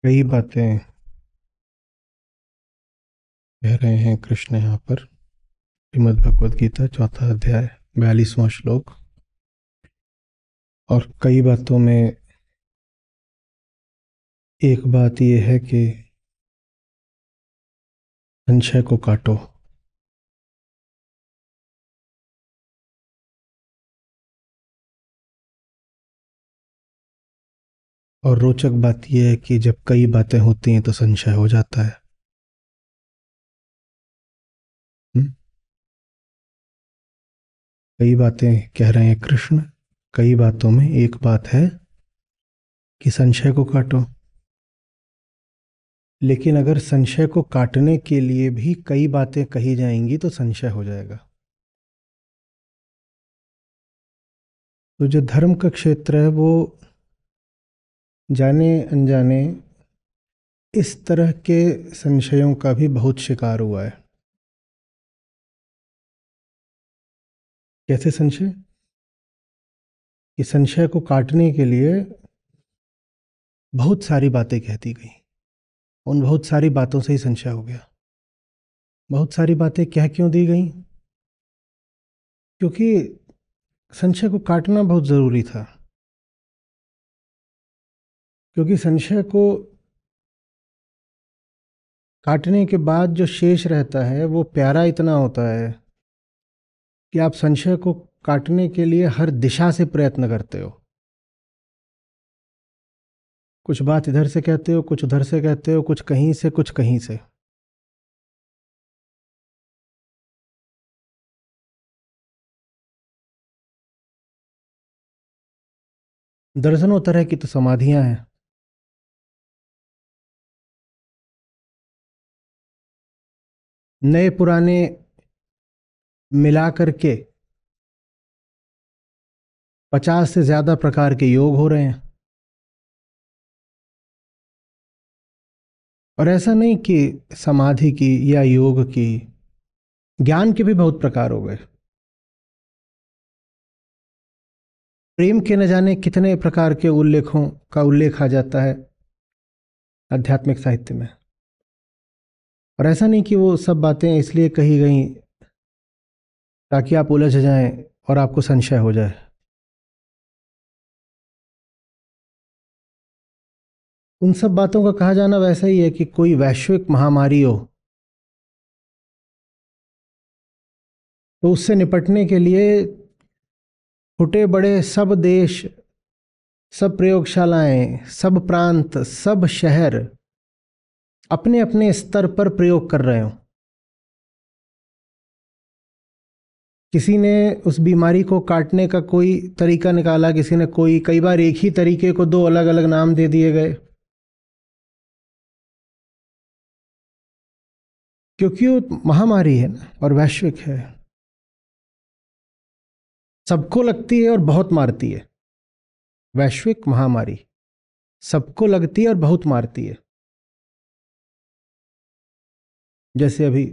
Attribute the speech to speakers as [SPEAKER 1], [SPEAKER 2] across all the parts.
[SPEAKER 1] कई बातें कह रहे हैं कृष्ण यहाँ पर। श्रीमद् भगवद गीता चौथा अध्याय 42वां श्लोक। और कई बातों में एक बात यह है कि संशय को काटो। और रोचक बात यह है कि जब कई बातें होती हैं तो संशय हो जाता है। हुँ? कई बातें कह रहे हैं कृष्ण। कई बातों में एक बात है कि संशय को काटो। लेकिन अगर संशय को काटने के लिए भी कई बातें कही जाएंगी तो संशय हो जाएगा। तो जो धर्म का क्षेत्र है वो जाने अनजाने इस तरह के संशयों का भी बहुत शिकार हुआ है। कैसे संशय? कि संशय को काटने के लिए बहुत सारी बातें कहती गई। उन बहुत सारी बातों से ही संशय हो गया। बहुत सारी बातें कह क्यों दी गई? क्योंकि संशय को काटना बहुत ज़रूरी था। क्योंकि संशय को काटने के बाद जो शेष रहता है वो प्यारा इतना होता है कि आप संशय को काटने के लिए हर दिशा से प्रयत्न करते हो। कुछ बात इधर से कहते हो, कुछ उधर से कहते हो, कुछ कहीं से, कुछ कहीं से। दर्जनों तरह की तो समाधियां हैं। नए पुराने मिला करके 50 से ज्यादा प्रकार के योग हो रहे हैं। और ऐसा नहीं कि समाधि की या योग की, ज्ञान के भी बहुत प्रकार हो गए। प्रेम के न जाने कितने प्रकार के उल्लेखों का उल्लेख आ जाता है आध्यात्मिक साहित्य में। और ऐसा नहीं कि वो सब बातें इसलिए कही गई ताकि आप उलझ जाएं और आपको संशय हो जाए। उन सब बातों का कहा जाना वैसा ही है कि कोई वैश्विक महामारी हो तो उससे निपटने के लिए छोटे बड़े सब देश, सब प्रयोगशालाएं, सब प्रांत, सब शहर अपने अपने स्तर पर प्रयोग कर रहे हो। किसी ने उस बीमारी को काटने का कोई तरीका निकाला, किसी ने कोई, कई बार एक ही तरीके को दो अलग अलग नाम दे दिए गए। क्योंकि वो महामारी है ना और वैश्विक है। सबको लगती है और बहुत मारती है। वैश्विक महामारी सबको लगती है और बहुत मारती है। जैसे अभी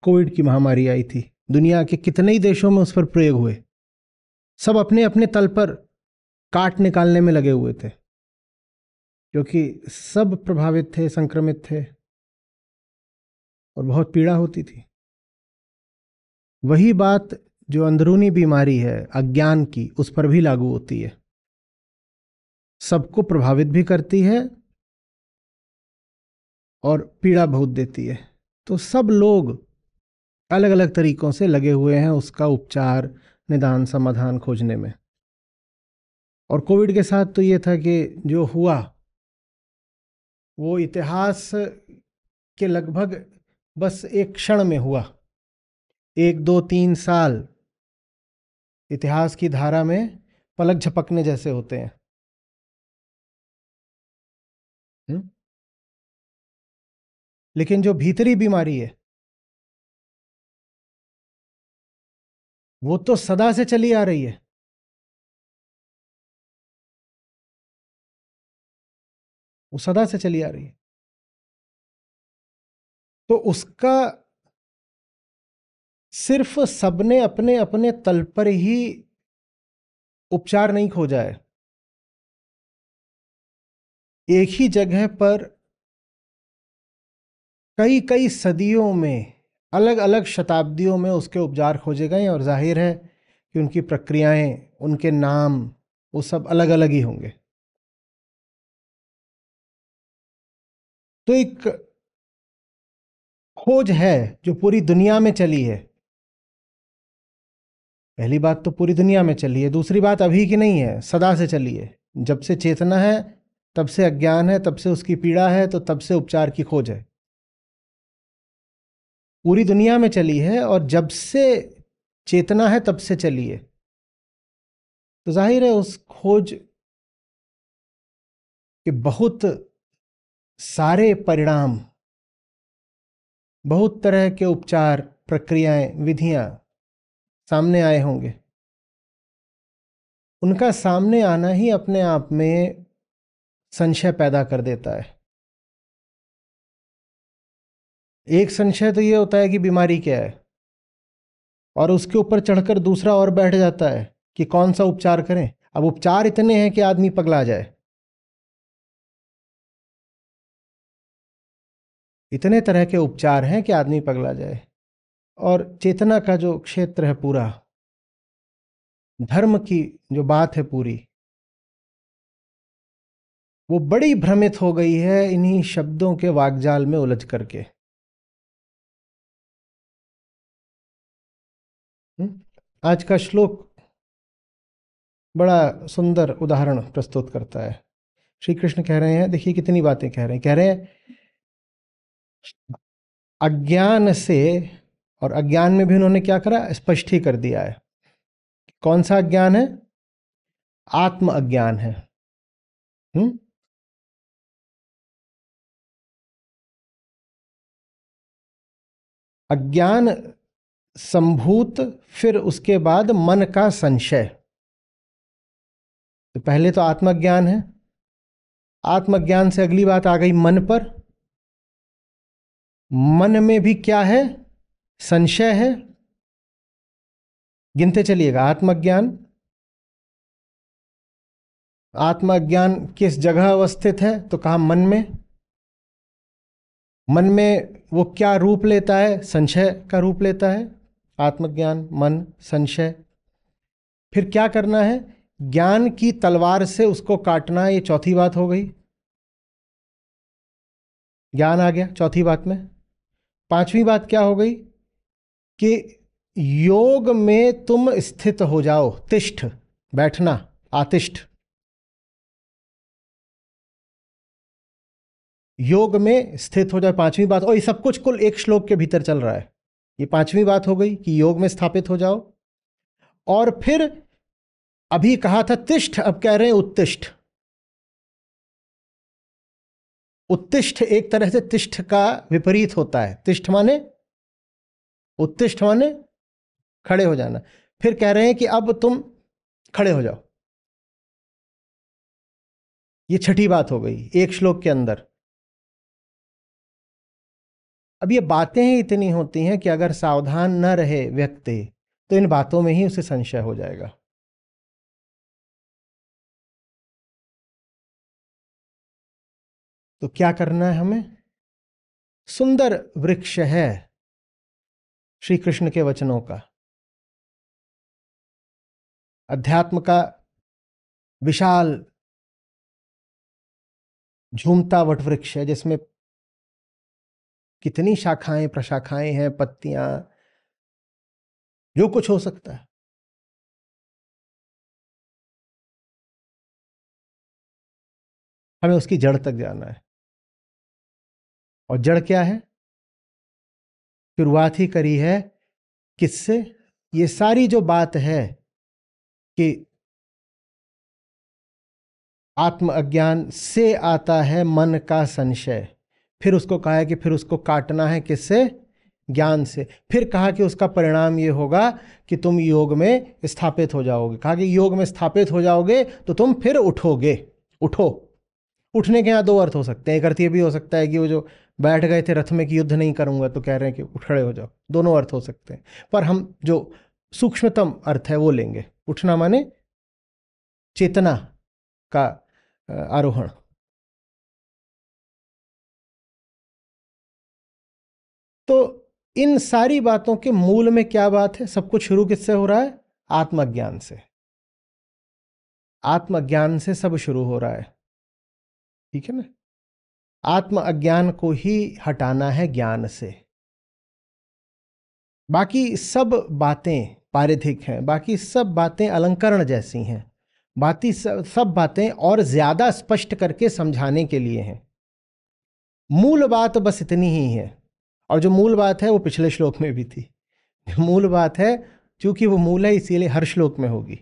[SPEAKER 1] कोविड की महामारी आई थी, दुनिया के कितने ही देशों में उस पर प्रयोग हुए। सब अपने अपने तल पर काट निकालने में लगे हुए थे क्योंकि सब प्रभावित थे, संक्रमित थे और बहुत पीड़ा होती थी। वही बात जो अंदरूनी बीमारी है अज्ञान की, उस पर भी लागू होती है। सबको प्रभावित भी करती है और पीड़ा बहुत देती है। तो सब लोग अलग अलग तरीकों से लगे हुए हैं उसका उपचार, निदान, समाधान खोजने में। और कोविड के साथ तो ये था कि जो हुआ वो इतिहास के लगभग बस एक क्षण में हुआ। 1 2 3 साल इतिहास की धारा में पलक झपकने जैसे होते हैं। हुँ? लेकिन जो भीतरी बीमारी है वो तो सदा से चली आ रही है। वो सदा से चली आ रही है। तो उसका सिर्फ सबने अपने अपने तल पर ही उपचार नहीं खोजा है। एक ही जगह पर कई कई सदियों में, अलग अलग शताब्दियों में उसके उपचार खोजे गए, और जाहिर है कि उनकी प्रक्रियाएं, उनके नाम, वो सब अलग अलग ही होंगे। तो एक खोज है जो पूरी दुनिया में चली है। पहली बात तो पूरी दुनिया में चली है, दूसरी बात अभी की नहीं है, सदा से चली है। जब से चेतना है तब से अज्ञान है, तब से उसकी पीड़ा है, तो तब से उपचार की खोज है। पूरी दुनिया में चली है, और जब से चेतना है तब से चली है। तो जाहिर है उस खोज के बहुत सारे परिणाम, बहुत तरह के उपचार, प्रक्रियाएं, विधियां सामने आए होंगे। उनका सामने आना ही अपने आप में संशय पैदा कर देता है। एक संशय तो ये होता है कि बीमारी क्या है, और उसके ऊपर चढ़कर दूसरा और बैठ जाता है कि कौन सा उपचार करें। अब उपचार इतने हैं कि आदमी पगला जाए। इतने तरह के उपचार हैं कि आदमी पगला जाए। और चेतना का जो क्षेत्र है पूरा, धर्म की जो बात है पूरी, वो बड़ी भ्रमित हो गई है इन्हीं शब्दों के वाकजाल में उलझ करके। आज का श्लोक बड़ा सुंदर उदाहरण प्रस्तुत करता है। श्री कृष्ण कह रहे हैं, देखिए कितनी बातें कह रहे हैं। कह रहे हैं अज्ञान से, और अज्ञान में भी उन्होंने क्या करा, स्पष्ट ही कर दिया है। कौन सा अज्ञान है? आत्म अज्ञान है। अज्ञान संभूत, फिर उसके बाद मन का संशय। तो पहले तो आत्मज्ञान है, आत्मज्ञान से अगली बात आ गई मन पर। मन में भी क्या है? संशय है। गिनते चलिएगा, आत्मज्ञान, आत्मज्ञान किस जगह अवस्थित है? तो कहा मन में। मन में वो क्या रूप लेता है? संशय का रूप लेता है। आत्मज्ञान, मन, संशय। फिर क्या करना है? ज्ञान की तलवार से उसको काटना है। ये चौथी बात हो गई। ज्ञान आ गया चौथी बात में। पांचवी बात क्या हो गई? कि योग में तुम स्थित हो जाओ। तिष्ठ, बैठना, आतिष्ठ। योग में स्थित हो जाए, पांचवी बात। और ये सब कुछ कुल एक श्लोक के भीतर चल रहा है। ये पांचवी बात हो गई कि योग में स्थापित हो जाओ। और फिर अभी कहा था तिष्ठ, अब कह रहे हैं उत्तिष्ठ। उत्तिष्ठ एक तरह से तिष्ठ का विपरीत होता है। तिष्ठ माने, उत्तिष्ठ माने खड़े हो जाना। फिर कह रहे हैं कि अब तुम खड़े हो जाओ। ये छठी बात हो गई एक श्लोक के अंदर। अब ये बातें ही इतनी होती हैं कि अगर सावधान न रहे व्यक्ति, तो इन बातों में ही उसे संशय हो जाएगा। तो क्या करना है हमें? सुंदर वृक्ष है श्री कृष्ण के वचनों का, अध्यात्म का विशाल झूमता वटवृक्ष है, जिसमें कितनी शाखाएं प्रशाखाएं हैं, पत्तियां, जो कुछ हो सकता है। हमें उसकी जड़ तक जाना है। और जड़ क्या है? शुरुआत ही करी है किससे? ये सारी जो बात है कि आत्म अज्ञान से आता है मन का संशय। फिर उसको कहा है कि फिर उसको काटना है किससे? ज्ञान से। फिर कहा कि उसका परिणाम ये होगा कि तुम योग में स्थापित हो जाओगे। कहा कि योग में स्थापित हो जाओगे तो तुम फिर उठोगे। उठो। उठने के यहाँ दो अर्थ हो सकते हैं। एक अर्थ ये भी हो सकता है कि वो जो बैठ गए थे रथ में कि युद्ध नहीं करूंगा, तो कह रहे हैं कि उठ खड़े हो जाओ। दोनों अर्थ हो सकते हैं, पर हम जो सूक्ष्मतम अर्थ है वो लेंगे। उठना माने चेतना का आरोहण। तो इन सारी बातों के मूल में क्या बात है? सब कुछ शुरू किससे हो रहा है? आत्मज्ञान से। आत्मज्ञान से सब शुरू हो रहा है, ठीक है ना? आत्म अज्ञान को ही हटाना है ज्ञान से। बाकी सब बातें पारिधिक हैं, बाकी सब बातें अलंकरण जैसी हैं, बाकी सब बातें और ज्यादा स्पष्ट करके समझाने के लिए हैं। मूल बात बस इतनी ही है, और जो मूल बात है वो पिछले श्लोक में भी थी। मूल बात है, क्योंकि वो मूल है इसीलिए हर श्लोक में होगी।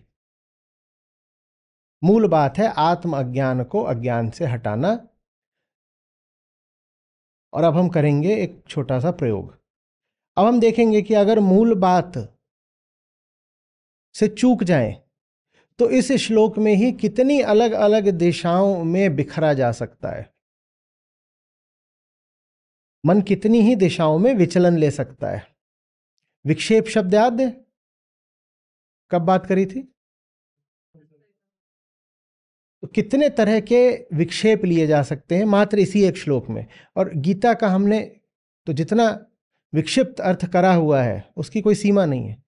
[SPEAKER 1] मूल बात है आत्म अज्ञान को अज्ञान से हटाना। और अब हम करेंगे एक छोटा सा प्रयोग। अब हम देखेंगे कि अगर मूल बात से चूक जाए तो इस श्लोक में ही कितनी अलग अलग दिशाओं में बिखरा जा सकता है। मन कितनी ही दिशाओं में विचलन ले सकता है। विक्षेप शब्द याद है? कब बात करी थी? तो कितने तरह के विक्षेप लिए जा सकते हैं मात्र इसी एक श्लोक में। और गीता का हमने तो जितना विक्षिप्त अर्थ करा हुआ है उसकी कोई सीमा नहीं है।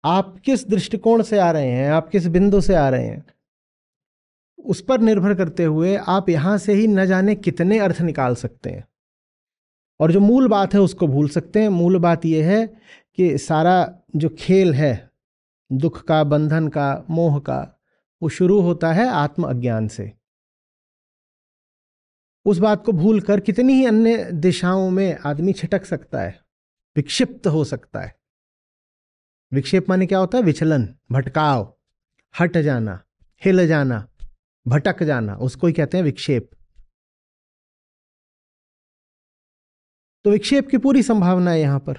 [SPEAKER 1] आप किस दृष्टिकोण से आ रहे हैं, आप किस बिंदु से आ रहे हैं, उस पर निर्भर करते हुए आप यहां से ही न जाने कितने अर्थ निकाल सकते हैं। और जो मूल बात है उसको भूल सकते हैं। मूल बात यह है कि सारा जो खेल है दुख का, बंधन का, मोह का, वो शुरू होता है आत्म अज्ञान से। उस बात को भूलकर कितनी ही अन्य दिशाओं में आदमी छिटक सकता है, विक्षिप्त हो सकता है। विक्षेप माने क्या होता है? विचलन, भटकाव, हट जाना, हिल जाना, भटक जाना, उसको ही कहते हैं विक्षेप। तो विक्षेप की पूरी संभावना है यहां पर।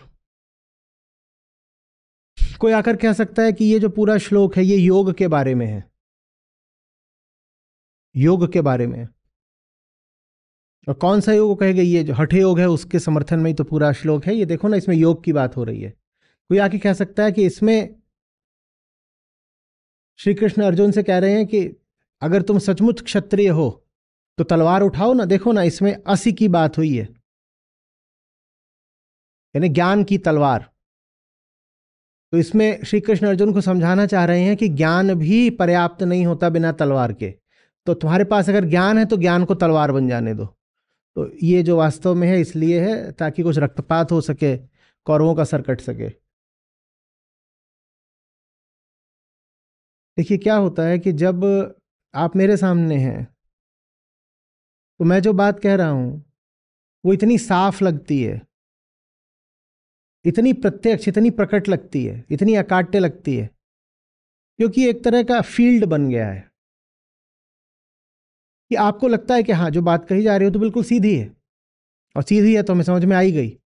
[SPEAKER 1] कोई आकर कह सकता है कि ये जो पूरा श्लोक है ये योग के बारे में है, योग के बारे में। और कौन सा योग कहेगा? ये जो हठ योग है उसके समर्थन में ही तो पूरा श्लोक है। ये देखो ना, इसमें योग की बात हो रही है। कोई आके कह सकता है कि इसमें श्री कृष्ण अर्जुन से कह रहे हैं कि अगर तुम सचमुच क्षत्रिय हो तो तलवार उठाओ ना, देखो ना इसमें असी की बात हुई है, यानी ज्ञान की तलवार। तो इसमें श्री कृष्ण अर्जुन को समझाना चाह रहे हैं कि ज्ञान भी पर्याप्त नहीं होता बिना तलवार के। तो तुम्हारे पास अगर ज्ञान है तो ज्ञान को तलवार बन जाने दो। तो ये जो वास्तव में है इसलिए है ताकि कुछ रक्तपात हो सके, कौरवों का सर कट सके। देखिए क्या होता है कि जब आप मेरे सामने हैं तो मैं जो बात कह रहा हूं वो इतनी साफ लगती है, इतनी प्रत्यक्ष, इतनी प्रकट लगती है, इतनी अकाट्य लगती है, क्योंकि एक तरह का फील्ड बन गया है कि आपको लगता है कि हाँ जो बात कही जा रही हो तो बिल्कुल सीधी है, और सीधी है तो हमें समझ में आई गई।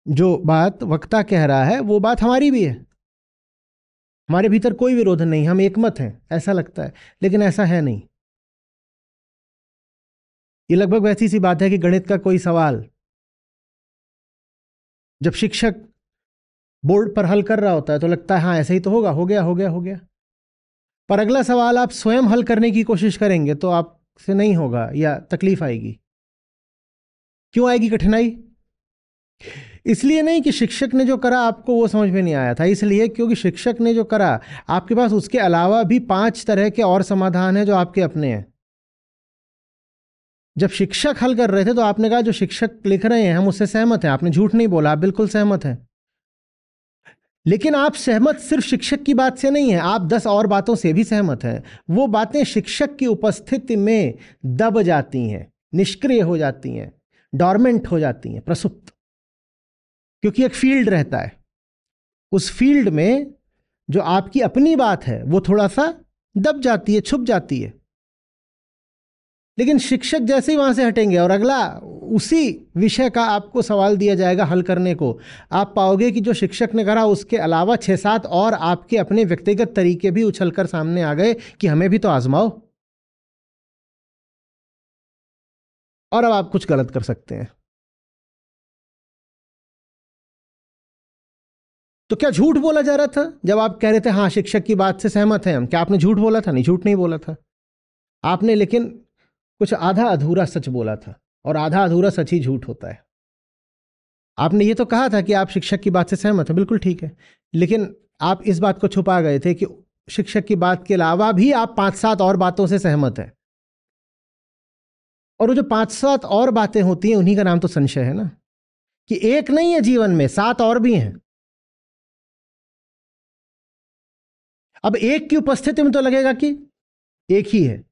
[SPEAKER 1] जो बात वक्ता कह रहा है वो बात हमारी भी है, हमारे भीतर कोई विरोध नहीं, हम एकमत हैं, ऐसा लगता है। लेकिन ऐसा है नहीं। ये लगभग वैसी सी बात है कि गणित का कोई सवाल जब शिक्षक बोर्ड पर हल कर रहा होता है तो लगता है हाँ ऐसे ही तो होगा, हो गया हो गया हो गया। पर अगला सवाल आप स्वयं हल करने की कोशिश करेंगे तो आपसे नहीं होगा या तकलीफ आएगी। क्यों आएगी कठिनाई? इसलिए नहीं कि शिक्षक ने जो करा आपको वो समझ में नहीं आया था, इसलिए क्योंकि शिक्षक ने जो करा आपके पास उसके अलावा भी 5 तरह के और समाधान हैं जो आपके अपने हैं। जब शिक्षक हल कर रहे थे तो आपने कहा जो शिक्षक लिख रहे हैं हम उससे सहमत हैं, आपने झूठ नहीं बोला, आप बिल्कुल सहमत हैं। लेकिन आप सहमत सिर्फ शिक्षक की बात से नहीं है, आप 10 और बातों से भी सहमत हैं। वो बातें शिक्षक की उपस्थिति में दब जाती हैं, निष्क्रिय हो जाती हैं, डॉर्मेंट हो जाती हैं, प्रसुप्त, क्योंकि एक फील्ड रहता है। उस फील्ड में जो आपकी अपनी बात है वो थोड़ा सा दब जाती है, छुप जाती है। लेकिन शिक्षक जैसे ही वहां से हटेंगे और अगला उसी विषय का आपको सवाल दिया जाएगा हल करने को, आप पाओगे कि जो शिक्षक ने करा उसके अलावा 6-7 और आपके अपने व्यक्तिगत तरीके भी उछलकर सामने आ गए कि हमें भी तो आजमाओ। और अब आप कुछ गलत कर सकते हैं। तो क्या झूठ बोला जा रहा था जब आप कह रहे थे हाँ शिक्षक की बात से सहमत हैं हम? क्या आपने झूठ बोला था? नहीं, झूठ नहीं बोला था। आपने लेकिन कुछ आधा अधूरा सच बोला था, और आधा अधूरा सच ही झूठ होता है। आपने ये तो कहा था कि आप शिक्षक की बात से सहमत हैं, बिल्कुल ठीक है, लेकिन आप इस बात को छुपा गए थे कि शिक्षक की बात के अलावा भी आप 5-7 और बातों से सहमत हैं। और वो जो 5-7 और बातें होती हैं, उन्हीं का नाम तो संशय है ना, कि एक नहीं है जीवन में, 7 और भी हैं। अब एक की उपस्थिति में तो लगेगा कि एक ही है,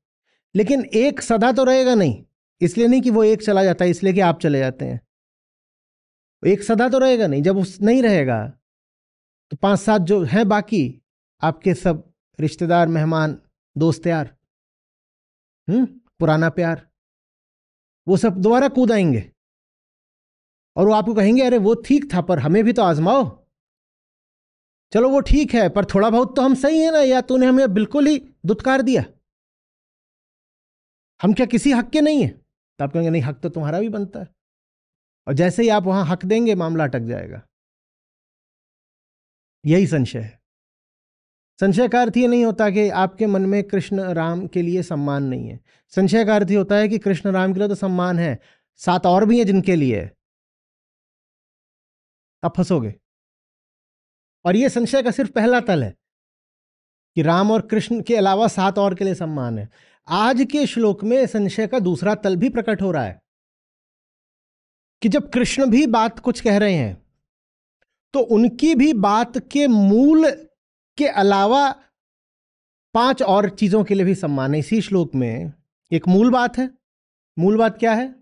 [SPEAKER 1] लेकिन एक सदा तो रहेगा नहीं। इसलिए नहीं कि वो एक चला जाता है, इसलिए कि आप चले जाते हैं। एक सदा तो रहेगा नहीं। जब उस नहीं रहेगा तो 5-7 जो हैं बाकी, आपके सब रिश्तेदार, मेहमान, दोस्त यार, पुराना प्यार, वो सब दोबारा कूद आएंगे और वो आपको कहेंगे अरे वो ठीक था, पर हमें भी तो आजमाओ। चलो वो ठीक है, पर थोड़ा बहुत तो हम सही है ना, या तूने हमें बिल्कुल ही दुत्कार दिया, हम क्या किसी हक के नहीं है? तो आप कहेंगे नहीं, हक तो तुम्हारा भी बनता है। और जैसे ही आप वहां हक देंगे, मामला अटक जाएगा। यही संशय है। संशय का अर्थ ये नहीं होता कि आपके मन में कृष्ण राम के लिए सम्मान नहीं है। संशय का अर्थ ये होता है कि कृष्ण राम के लिए तो सम्मान है, 7 और भी हैं जिनके लिए आप फंसोगे। और ये संशय का सिर्फ पहला तल है कि राम और कृष्ण के अलावा 7 और के लिए सम्मान है। आज के श्लोक में संशय का दूसरा तल भी प्रकट हो रहा है कि जब कृष्ण भी बात कुछ कह रहे हैं, तो उनकी भी बात के मूल के अलावा 5 और चीजों के लिए भी सम्मान है। इसी श्लोक में एक मूल बात है। मूल बात क्या है?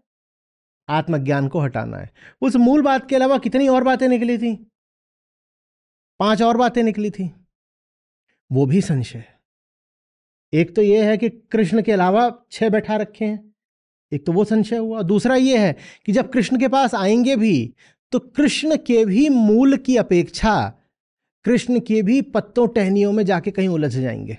[SPEAKER 1] आत्मज्ञान को हटाना है। उस मूल बात के अलावा कितनी और बातें निकली थी? 5 और बातें निकली थी। वो भी संशय है। एक तो यह है कि कृष्ण के अलावा 6 बैठा रखे हैं, एक तो वो संशय हुआ। दूसरा यह है कि जब कृष्ण के पास आएंगे भी, तो कृष्ण के भी मूल की अपेक्षा कृष्ण के भी पत्तों टहनियों में जाके कहीं उलझ जाएंगे।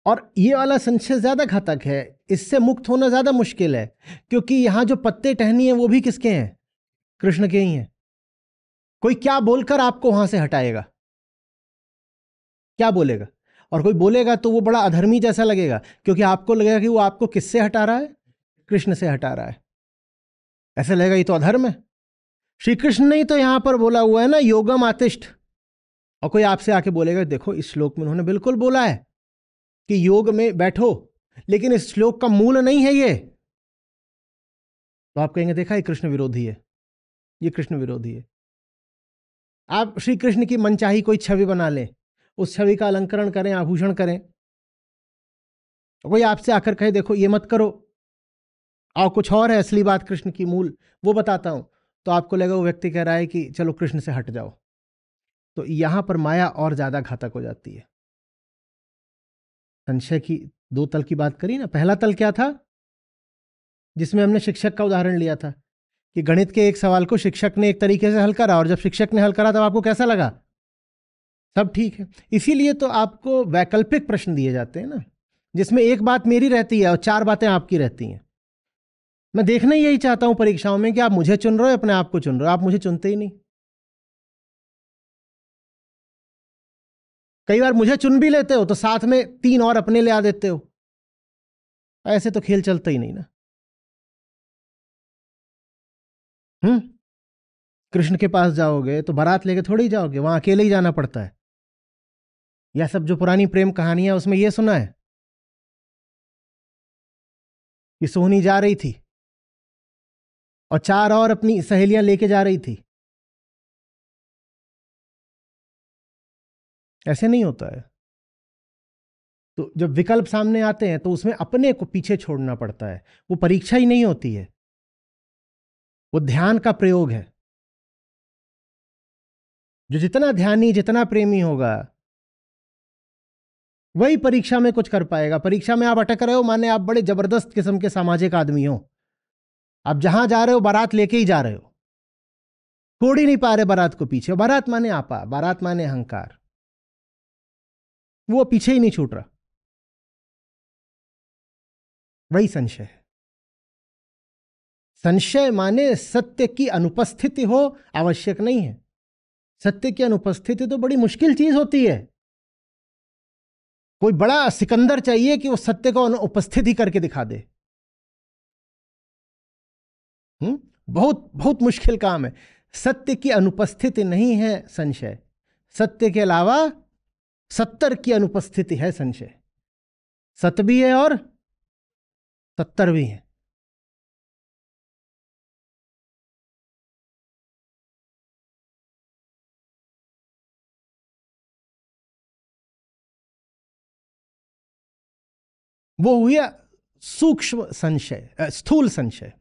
[SPEAKER 1] और ये वाला संशय ज्यादा घातक है, इससे मुक्त होना ज्यादा मुश्किल है, क्योंकि यहां जो पत्ते टहनी है वो भी किसके हैं? कृष्ण के ही हैं। कोई क्या बोलकर आपको वहां से हटाएगा? क्या बोलेगा? और कोई बोलेगा तो वो बड़ा अधर्मी जैसा लगेगा, क्योंकि आपको लगेगा कि वो आपको किससे हटा रहा है? कृष्ण से हटा रहा है। ऐसा लगेगा ये तो अधर्म है। श्री कृष्ण ने ही तो यहां पर बोला हुआ है ना, योगम आतिष्ठ। और कोई आपसे आके बोलेगा देखो इस श्लोक में उन्होंने बिल्कुल बोला है कि योग में बैठो, लेकिन इस श्लोक का मूल नहीं है ये, तो आप कहेंगे देखा ये कृष्ण विरोधी है, ये कृष्ण विरोधी है। आप श्री कृष्ण की मनचाही कोई छवि बना लें, उस छवि का अलंकरण करें, आभूषण करें, कोई आपसे आकर कहे देखो ये मत करो, और कुछ और है असली बात कृष्ण की मूल, वो बताता हूं, तो आपको लगेगा वो व्यक्ति कह रहा है कि चलो कृष्ण से हट जाओ। तो यहां पर माया और ज्यादा घातक हो जाती है। संशय की 2 तल की बात करी ना। पहला तल क्या था, जिसमें हमने शिक्षक का उदाहरण लिया था कि गणित के एक सवाल को शिक्षक ने एक तरीके से हल करा, और जब शिक्षक ने हल करा तब आपको कैसा लगा? सब ठीक है। इसीलिए तो आपको वैकल्पिक प्रश्न दिए जाते हैं ना, जिसमें एक बात मेरी रहती है और 4 बातें आपकी रहती हैं। मैं देखना ही यही चाहता हूं परीक्षाओं में कि आप मुझे चुन रहे हो, अपने आप को चुन रहे हो। आप मुझे चुनते ही नहीं। कई बार मुझे चुन भी लेते हो तो साथ में 3 और अपने ले आ देते हो। ऐसे तो खेल चलता ही नहीं ना। कृष्ण के पास जाओगे तो बारात लेके थोड़ी जाओगे, वहां अकेले ही जाना पड़ता है। यह सब जो पुरानी प्रेम कहानियां, उसमें यह सुना है कि सोहनी जा रही थी और 4 और अपनी सहेलियां लेके जा रही थी। ऐसे नहीं होता है। तो जब विकल्प सामने आते हैं तो उसमें अपने को पीछे छोड़ना पड़ता है। वो परीक्षा ही नहीं होती है, वो ध्यान का प्रयोग है। जो जितना ध्यानी, जितना प्रेमी होगा, वही परीक्षा में कुछ कर पाएगा। परीक्षा में आप अटक रहे हो माने आप बड़े जबरदस्त किस्म के सामाजिक आदमी हो। आप जहां जा रहे हो बारात लेके ही जा रहे हो, छोड़ ही नहीं पा रहे बारात को पीछे। बारात माने आपा, बारात माने अहंकार, वो पीछे ही नहीं छूट रहा। वही संशय है। संशय माने सत्य की अनुपस्थिति हो, आवश्यक नहीं है। सत्य की अनुपस्थिति तो बड़ी मुश्किल चीज होती है। कोई बड़ा सिकंदर चाहिए कि वो सत्य को उपस्थित ही करके दिखा दे। बहुत बहुत मुश्किल काम है। सत्य की अनुपस्थिति नहीं है संशय, सत्य के अलावा 70 की अनुपस्थिति है संशय। सत्य भी है और 70 भी है। वो हुआ सूक्ष्म संशय, स्थूल संशय।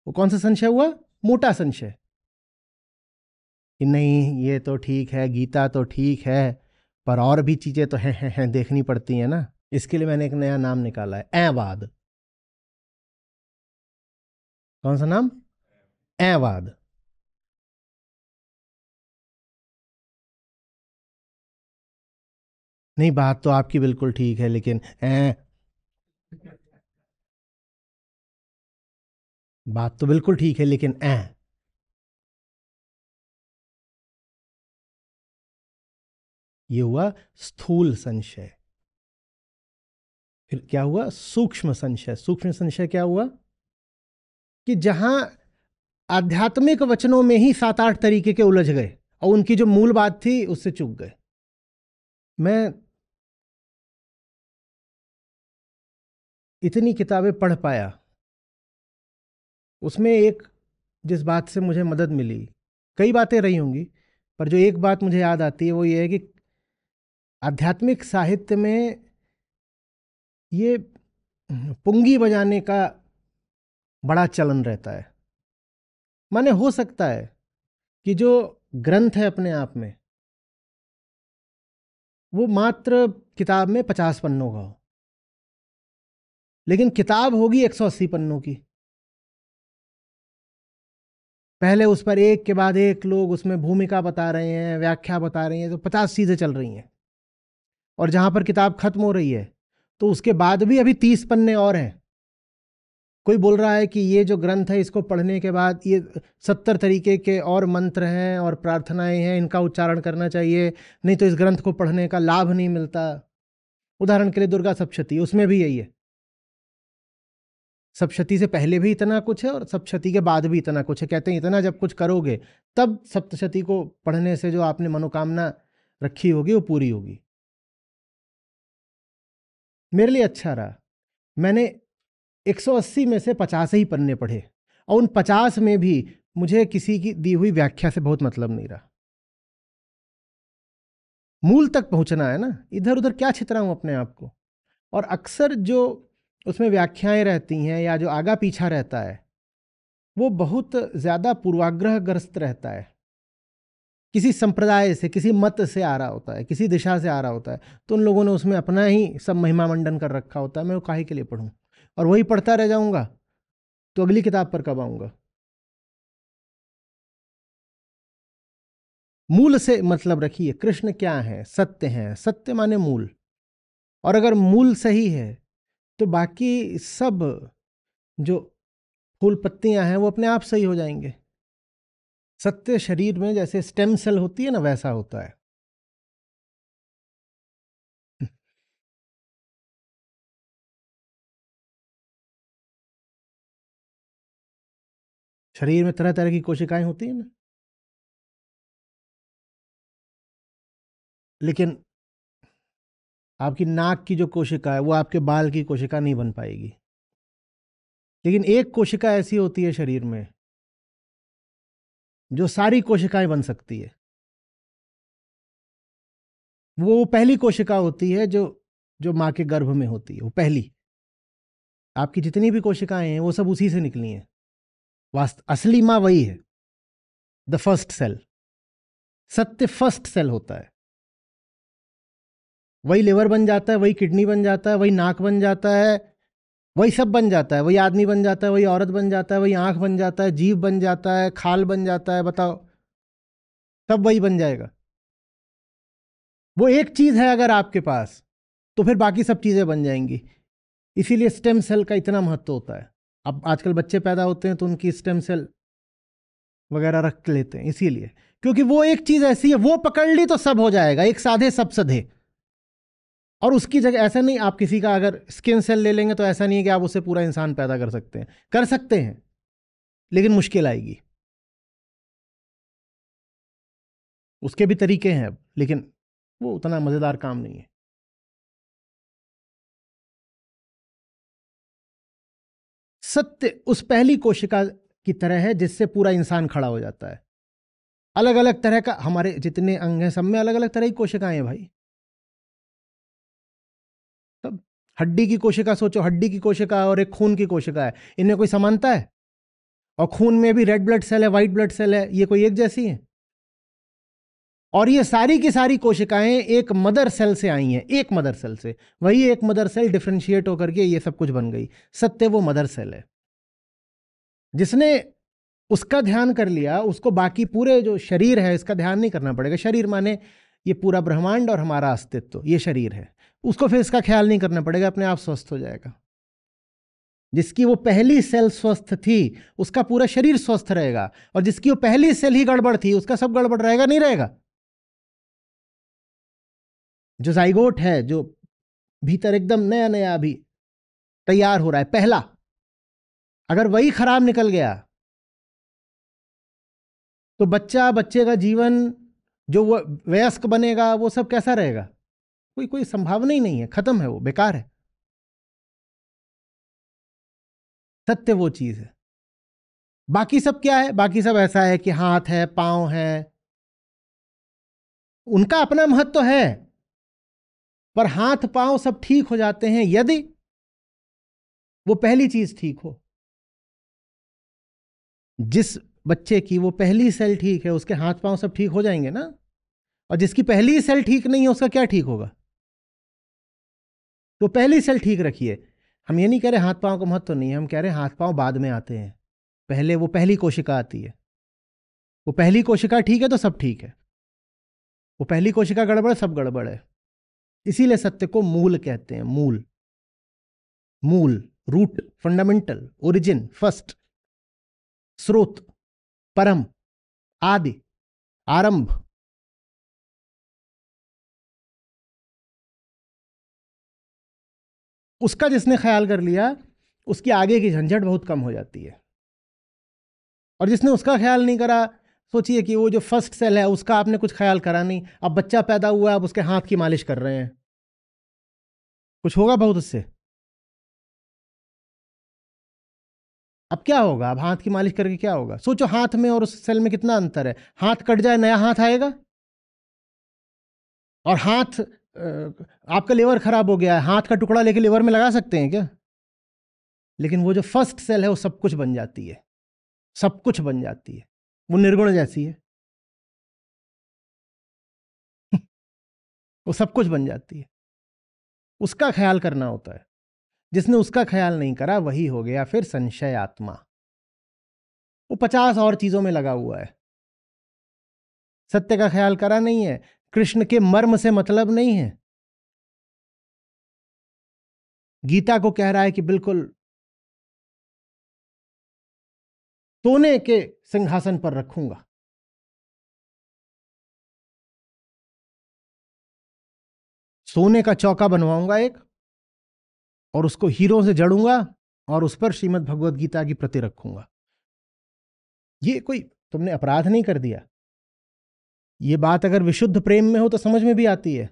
[SPEAKER 1] वो कौन सा संशय हुआ? मोटा संशय कि नहीं ये तो ठीक है, गीता तो ठीक है, पर और भी चीजें तो हैं देखनी पड़ती हैं ना। इसके लिए मैंने एक नया नाम निकाला है, ऐवाद। कौन सा नाम? ऐवाद। नहीं, बात तो आपकी बिल्कुल ठीक है, लेकिन बात तो बिल्कुल ठीक है, लेकिन ये हुआ स्थूल संशय। फिर क्या हुआ? सूक्ष्म संशय। सूक्ष्म संशय क्या हुआ? कि जहां आध्यात्मिक वचनों में ही 7-8 तरीके के उलझ गए और उनकी जो मूल बात थी उससे चूक गए। मैं इतनी किताबें पढ़ पाया, उसमें एक जिस बात से मुझे मदद मिली, कई बातें रही होंगी, पर जो एक बात मुझे याद आती है वो ये है कि आध्यात्मिक साहित्य में ये पुंगी बजाने का बड़ा चलन रहता है। माने हो सकता है कि जो ग्रंथ है अपने आप में वो मात्र किताब में 50 पन्नों का हो, लेकिन किताब होगी 180 पन्नों की। पहले उस पर एक के बाद एक लोग उसमें भूमिका बता रहे हैं, व्याख्या बता रहे हैं, तो 50 चीजें चल रही हैं। और जहां पर किताब खत्म हो रही है तो उसके बाद भी अभी 30 पन्ने और हैं। कोई बोल रहा है कि ये जो ग्रंथ है इसको पढ़ने के बाद ये 70 तरीके के और मंत्र हैं और प्रार्थनाएं हैं, इनका उच्चारण करना चाहिए, नहीं तो इस ग्रंथ को पढ़ने का लाभ नहीं मिलता। उदाहरण के लिए दुर्गा सप्तशती, उसमें भी यही है। सप्तशती से पहले भी इतना कुछ है और सप्तशती के बाद भी इतना कुछ है। कहते हैं इतना जब कुछ करोगे तब सप्तशती को पढ़ने से जो आपने मनोकामना रखी होगी वो पूरी होगी। मेरे लिए अच्छा रहा, मैंने 180 में से 50 ही पन्ने पढ़े और उन 50 में भी मुझे किसी की दी हुई व्याख्या से बहुत मतलब नहीं रहा। मूल तक पहुंचना है ना, इधर उधर क्या छितराऊं अपने आप को। और अक्सर जो उसमें व्याख्याएं रहती हैं या जो आगा पीछा रहता है वो बहुत ज़्यादा पूर्वाग्रहग्रस्त रहता है। किसी संप्रदाय से, किसी मत से आ रहा होता है, किसी दिशा से आ रहा होता है, तो उन लोगों ने उसमें अपना ही सब महिमा मंडन कर रखा होता है। मैं वो काहे के लिए पढूं और वही पढ़ता रह जाऊंगा, तो अगली किताब पर कब आऊंगा? मूल से मतलब रखिए। कृष्ण क्या है? सत्य है। सत्य माने मूल। और अगर मूल सही है तो बाकी सब जो फूल पत्तियां हैं वो अपने आप सही हो जाएंगे। सत्य शरीर में जैसे स्टेम सेल होती है ना, वैसा होता है। शरीर में तरह तरह की कोशिकाएं होती हैं ना, लेकिन आपकी नाक की जो कोशिका है वो आपके बाल की कोशिका नहीं बन पाएगी। लेकिन एक कोशिका ऐसी होती है शरीर में जो सारी कोशिकाएं बन सकती है। वो पहली कोशिका होती है जो जो मां के गर्भ में होती है, वो पहली। आपकी जितनी भी कोशिकाएं हैं वो सब उसी से निकली हैं। वास्तव असली मां वही है, द फर्स्ट सेल। सत्य फर्स्ट सेल होता है। वही लिवर बन जाता है, वही किडनी बन जाता है, वही नाक बन जाता है, वही सब बन जाता है। वही आदमी बन जाता है, वही औरत बन जाता है, वही आंख बन जाता है, जीभ बन जाता है, खाल बन जाता है। बताओ, सब वही बन जाएगा। वो एक चीज है अगर आपके पास, तो फिर बाकी सब चीजें बन जाएंगी। इसीलिए स्टेम सेल का इतना महत्व होता है। अब आजकल बच्चे पैदा होते हैं तो उनकी स्टेम सेल वगैरह रख लेते हैं, इसीलिए क्योंकि वो एक चीज ऐसी है, वो पकड़ ली तो सब हो जाएगा। एक साधे सब सधे। और उसकी जगह ऐसा नहीं, आप किसी का अगर स्किन सेल ले लेंगे तो ऐसा नहीं है कि आप उससे पूरा इंसान पैदा कर सकते हैं। कर सकते हैं, लेकिन मुश्किल आएगी। उसके भी तरीके हैं अब, लेकिन वो उतना मजेदार काम नहीं है। सत्य उस पहली कोशिका की तरह है जिससे पूरा इंसान खड़ा हो जाता है। अलग अलग तरह का, हमारे जितने अंग हैं सब में अलग अलग तरह की कोशिकाएं हैं भाई। सब हड्डी की कोशिका सोचो, हड्डी की कोशिका और एक खून की कोशिका है, इनमें कोई समानता है? और खून में भी रेड ब्लड सेल है, व्हाइट ब्लड सेल है, ये कोई एक जैसी है? और ये सारी की सारी कोशिकाएं एक मदर सेल से आई हैं, एक मदर सेल से। वही एक मदर सेल डिफरेंशिएट होकर के ये सब कुछ बन गई। सत्य वो मदर सेल है। जिसने उसका ध्यान कर लिया, उसको बाकी पूरे जो शरीर है इसका ध्यान नहीं करना पड़ेगा। शरीर माने ये पूरा ब्रह्मांड और हमारा अस्तित्व, ये शरीर है। उसको फिर इसका ख्याल नहीं करना पड़ेगा, अपने आप स्वस्थ हो जाएगा। जिसकी वो पहली सेल स्वस्थ थी उसका पूरा शरीर स्वस्थ रहेगा, और जिसकी वो पहली सेल ही गड़बड़ थी उसका सब गड़बड़ रहेगा, नहीं रहेगा? जो जाइगोट है, जो भीतर एकदम नया नया अभी तैयार हो रहा है, पहला, अगर वही खराब निकल गया तो बच्चे का जीवन, जो वो वयस्क बनेगा, वो सब कैसा रहेगा? कोई कोई संभावना ही नहीं है, खत्म है, वो बेकार है। सत्य वो चीज है। बाकी सब क्या है? बाकी सब ऐसा है कि हाथ है, पांव है, उनका अपना महत्व तो है, पर हाथ पांव सब ठीक हो जाते हैं यदि वो पहली चीज ठीक हो। जिस बच्चे की वो पहली सेल ठीक है उसके हाथ पांव सब ठीक हो जाएंगे ना। और जिसकी पहली सेल ठीक नहीं है उसका क्या ठीक होगा? तो पहली सेल ठीक रखिए। हम ये नहीं कह रहे हाथ पांव का महत्व तो नहीं है, हम कह रहे हैं हाथ पांव बाद में आते हैं, पहले वो पहली कोशिका आती है। वो पहली कोशिका ठीक है तो सब ठीक है, वो पहली कोशिका गड़बड़, सब गड़बड़ है। इसीलिए सत्य को मूल कहते हैं। मूल, मूल, रूट, फंडामेंटल, ओरिजिन, फर्स्ट, स्रोत, परम, आदि, आरंभ। उसका जिसने ख्याल कर लिया उसकी आगे की झंझट बहुत कम हो जाती है। और जिसने उसका ख्याल नहीं करा, सोचिए कि वो जो फर्स्ट सेल है उसका आपने कुछ ख्याल करा नहीं, अब बच्चा पैदा हुआ, अब उसके हाथ की मालिश कर रहे हैं, कुछ होगा बहुत उससे? अब क्या होगा? अब हाथ की मालिश करके क्या होगा? सोचो हाथ में और उस सेल में कितना अंतर है। हाथ कट जाए, नया हाथ आएगा। और हाथ आपका लिवर खराब हो गया है, हाथ का टुकड़ा लेके लिवर में लगा सकते हैं क्या? लेकिन वो जो फर्स्ट सेल है वो सब कुछ बन जाती है, सब कुछ बन जाती है। वो निर्गुण जैसी है, वो सब कुछ बन जाती है। उसका ख्याल करना होता है। जिसने उसका ख्याल नहीं करा वही हो गया फिर संशय आत्मा। वो 50 और चीजों में लगा हुआ है, सत्य का ख्याल करा नहीं है, कृष्ण के मर्म से मतलब नहीं है। गीता को कह रहा है कि बिल्कुल सोने के सिंहासन पर रखूंगा, सोने का चौका बनवाऊंगा एक, और उसको हीरों से जड़ूंगा, और उस पर श्रीमद् भगवद गीता की प्रति रखूंगा। ये कोई तुमने अपराध नहीं कर दिया। ये बात अगर विशुद्ध प्रेम में हो तो समझ में भी आती है,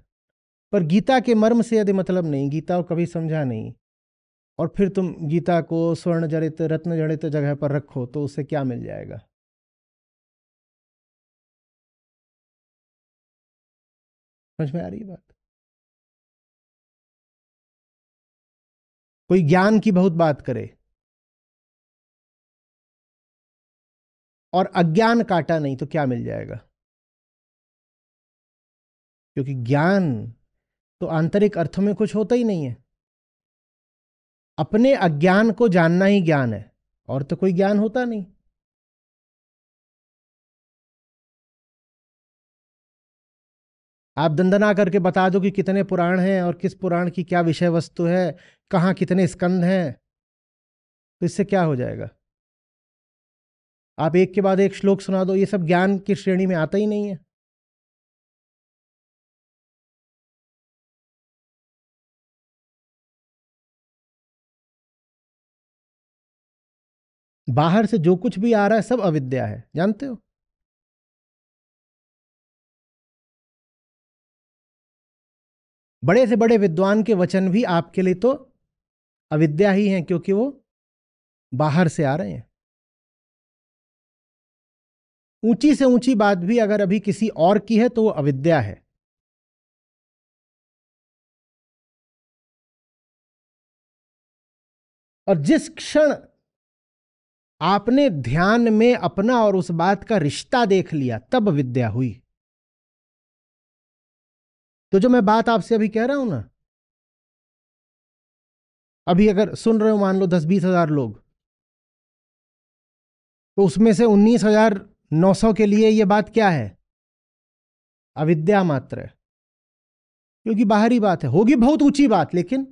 [SPEAKER 1] पर गीता के मर्म से यदि मतलब नहीं, गीता को कभी समझा नहीं, और फिर तुम गीता को स्वर्ण जड़ित रत्न जड़ित जगह पर रखो तो उससे क्या मिल जाएगा? समझ में आ रही है बात? कोई ज्ञान की बहुत बात करे और अज्ञान काटा नहीं तो क्या मिल जाएगा? क्योंकि ज्ञान तो आंतरिक अर्थों में कुछ होता ही नहीं है। अपने अज्ञान को जानना ही ज्ञान है, और तो कोई ज्ञान होता नहीं। आप दंदना करके बता दो कि कितने पुराण हैं और किस पुराण की क्या विषय वस्तु है, कहाँ कितने स्कंद हैं, तो इससे क्या हो जाएगा? आप एक के बाद एक श्लोक सुना दो, ये सब ज्ञान की श्रेणी में आता ही नहीं है। बाहर से जो कुछ भी आ रहा है सब अविद्या है, जानते हो? बड़े से बड़े विद्वान के वचन भी आपके लिए तो अविद्या ही हैं, क्योंकि वो बाहर से आ रहे हैं। ऊंची से ऊंची बात भी अगर अभी किसी और की है तो वो अविद्या है। और जिस क्षण आपने ध्यान में अपना और उस बात का रिश्ता देख लिया, तब विद्या हुई। तो जो मैं बात आपसे अभी कह रहा हूं ना, अभी अगर सुन रहे हो मान लो 10-20 हजार लोग, तो उसमें से 19,900 के लिए यह बात क्या है? अविद्या मात्र है। क्योंकि बाहरी बात है, होगी बहुत ऊंची बात, लेकिन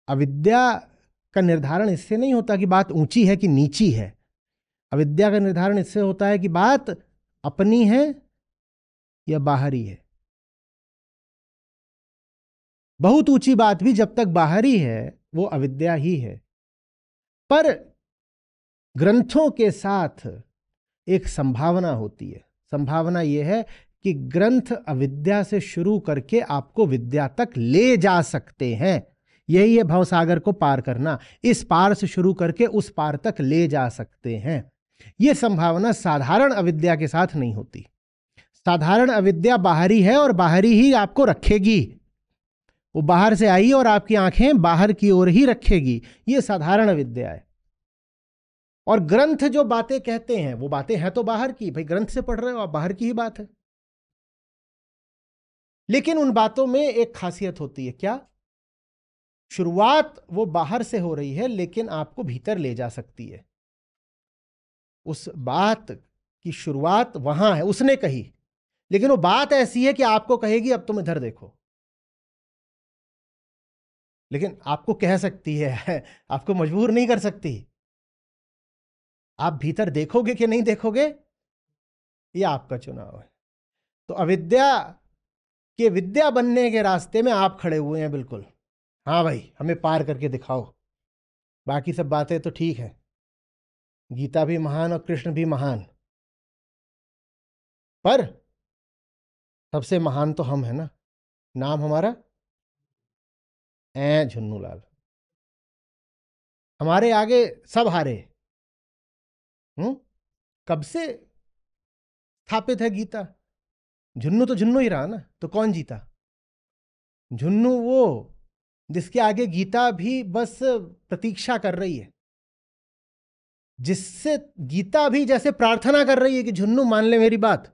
[SPEAKER 1] अविद्या का निर्धारण इससे नहीं होता कि बात ऊंची है कि नीची है। अविद्या का निर्धारण इससे होता है कि बात अपनी है या बाहरी है। बहुत ऊंची बात भी जब तक बाहरी है वो अविद्या ही है। पर ग्रंथों के साथ एक संभावना होती है। संभावना यह है कि ग्रंथ अविद्या से शुरू करके आपको विद्या तक ले जा सकते हैं। यही है भवसागर को पार करना। इस पार से शुरू करके उस पार तक ले जा सकते हैं। यह संभावना साधारण अविद्या के साथ नहीं होती। साधारण अविद्या बाहरी है और बाहरी ही आपको रखेगी। वो बाहर से आई और आपकी आंखें बाहर की ओर ही रखेगी। यह साधारण अविद्या है। और ग्रंथ जो बातें कहते हैं वो बातें हैं तो बाहर की, भाई ग्रंथ से पढ़ रहे हो आप, बाहर की ही बात है। लेकिन उन बातों में एक खासियत होती है, क्या? शुरुआत वो बाहर से हो रही है लेकिन आपको भीतर ले जा सकती है। उस बात की शुरुआत वहां है, उसने कही, लेकिन वो बात ऐसी है कि आपको कहेगी अब तुम इधर देखो। लेकिन आपको कह सकती है, आपको मजबूर नहीं कर सकती। आप भीतर देखोगे कि नहीं देखोगे, ये आपका चुनाव है। तो अविद्या के विद्या बनने के रास्ते में आप खड़े हुए हैं बिल्कुल। हाँ भाई, हमें पार करके दिखाओ। बाकी सब बातें तो ठीक है, गीता भी महान और कृष्ण भी महान, पर सबसे महान तो हम है ना। नाम हमारा झुन्नूलाल। हमारे आगे सब हारे। कब से स्थापित है गीता? झुन्नू तो झुन्नू ही रहा ना, तो कौन जीता? झुन्नू वो जिसके आगे गीता भी बस प्रतीक्षा कर रही है, जिससे गीता भी जैसे प्रार्थना कर रही है कि झुन्नू मान ले मेरी बात,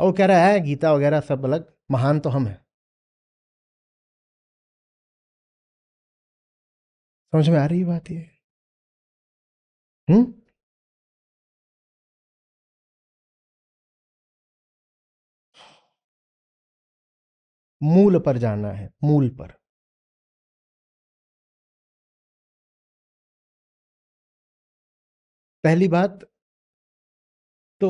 [SPEAKER 1] और वो कह रहा है गीता वगैरह सब अलग, महान तो हम हैं। समझ में आ रही बात ये? हम्म। मूल पर जाना है, मूल पर। पहली बात तो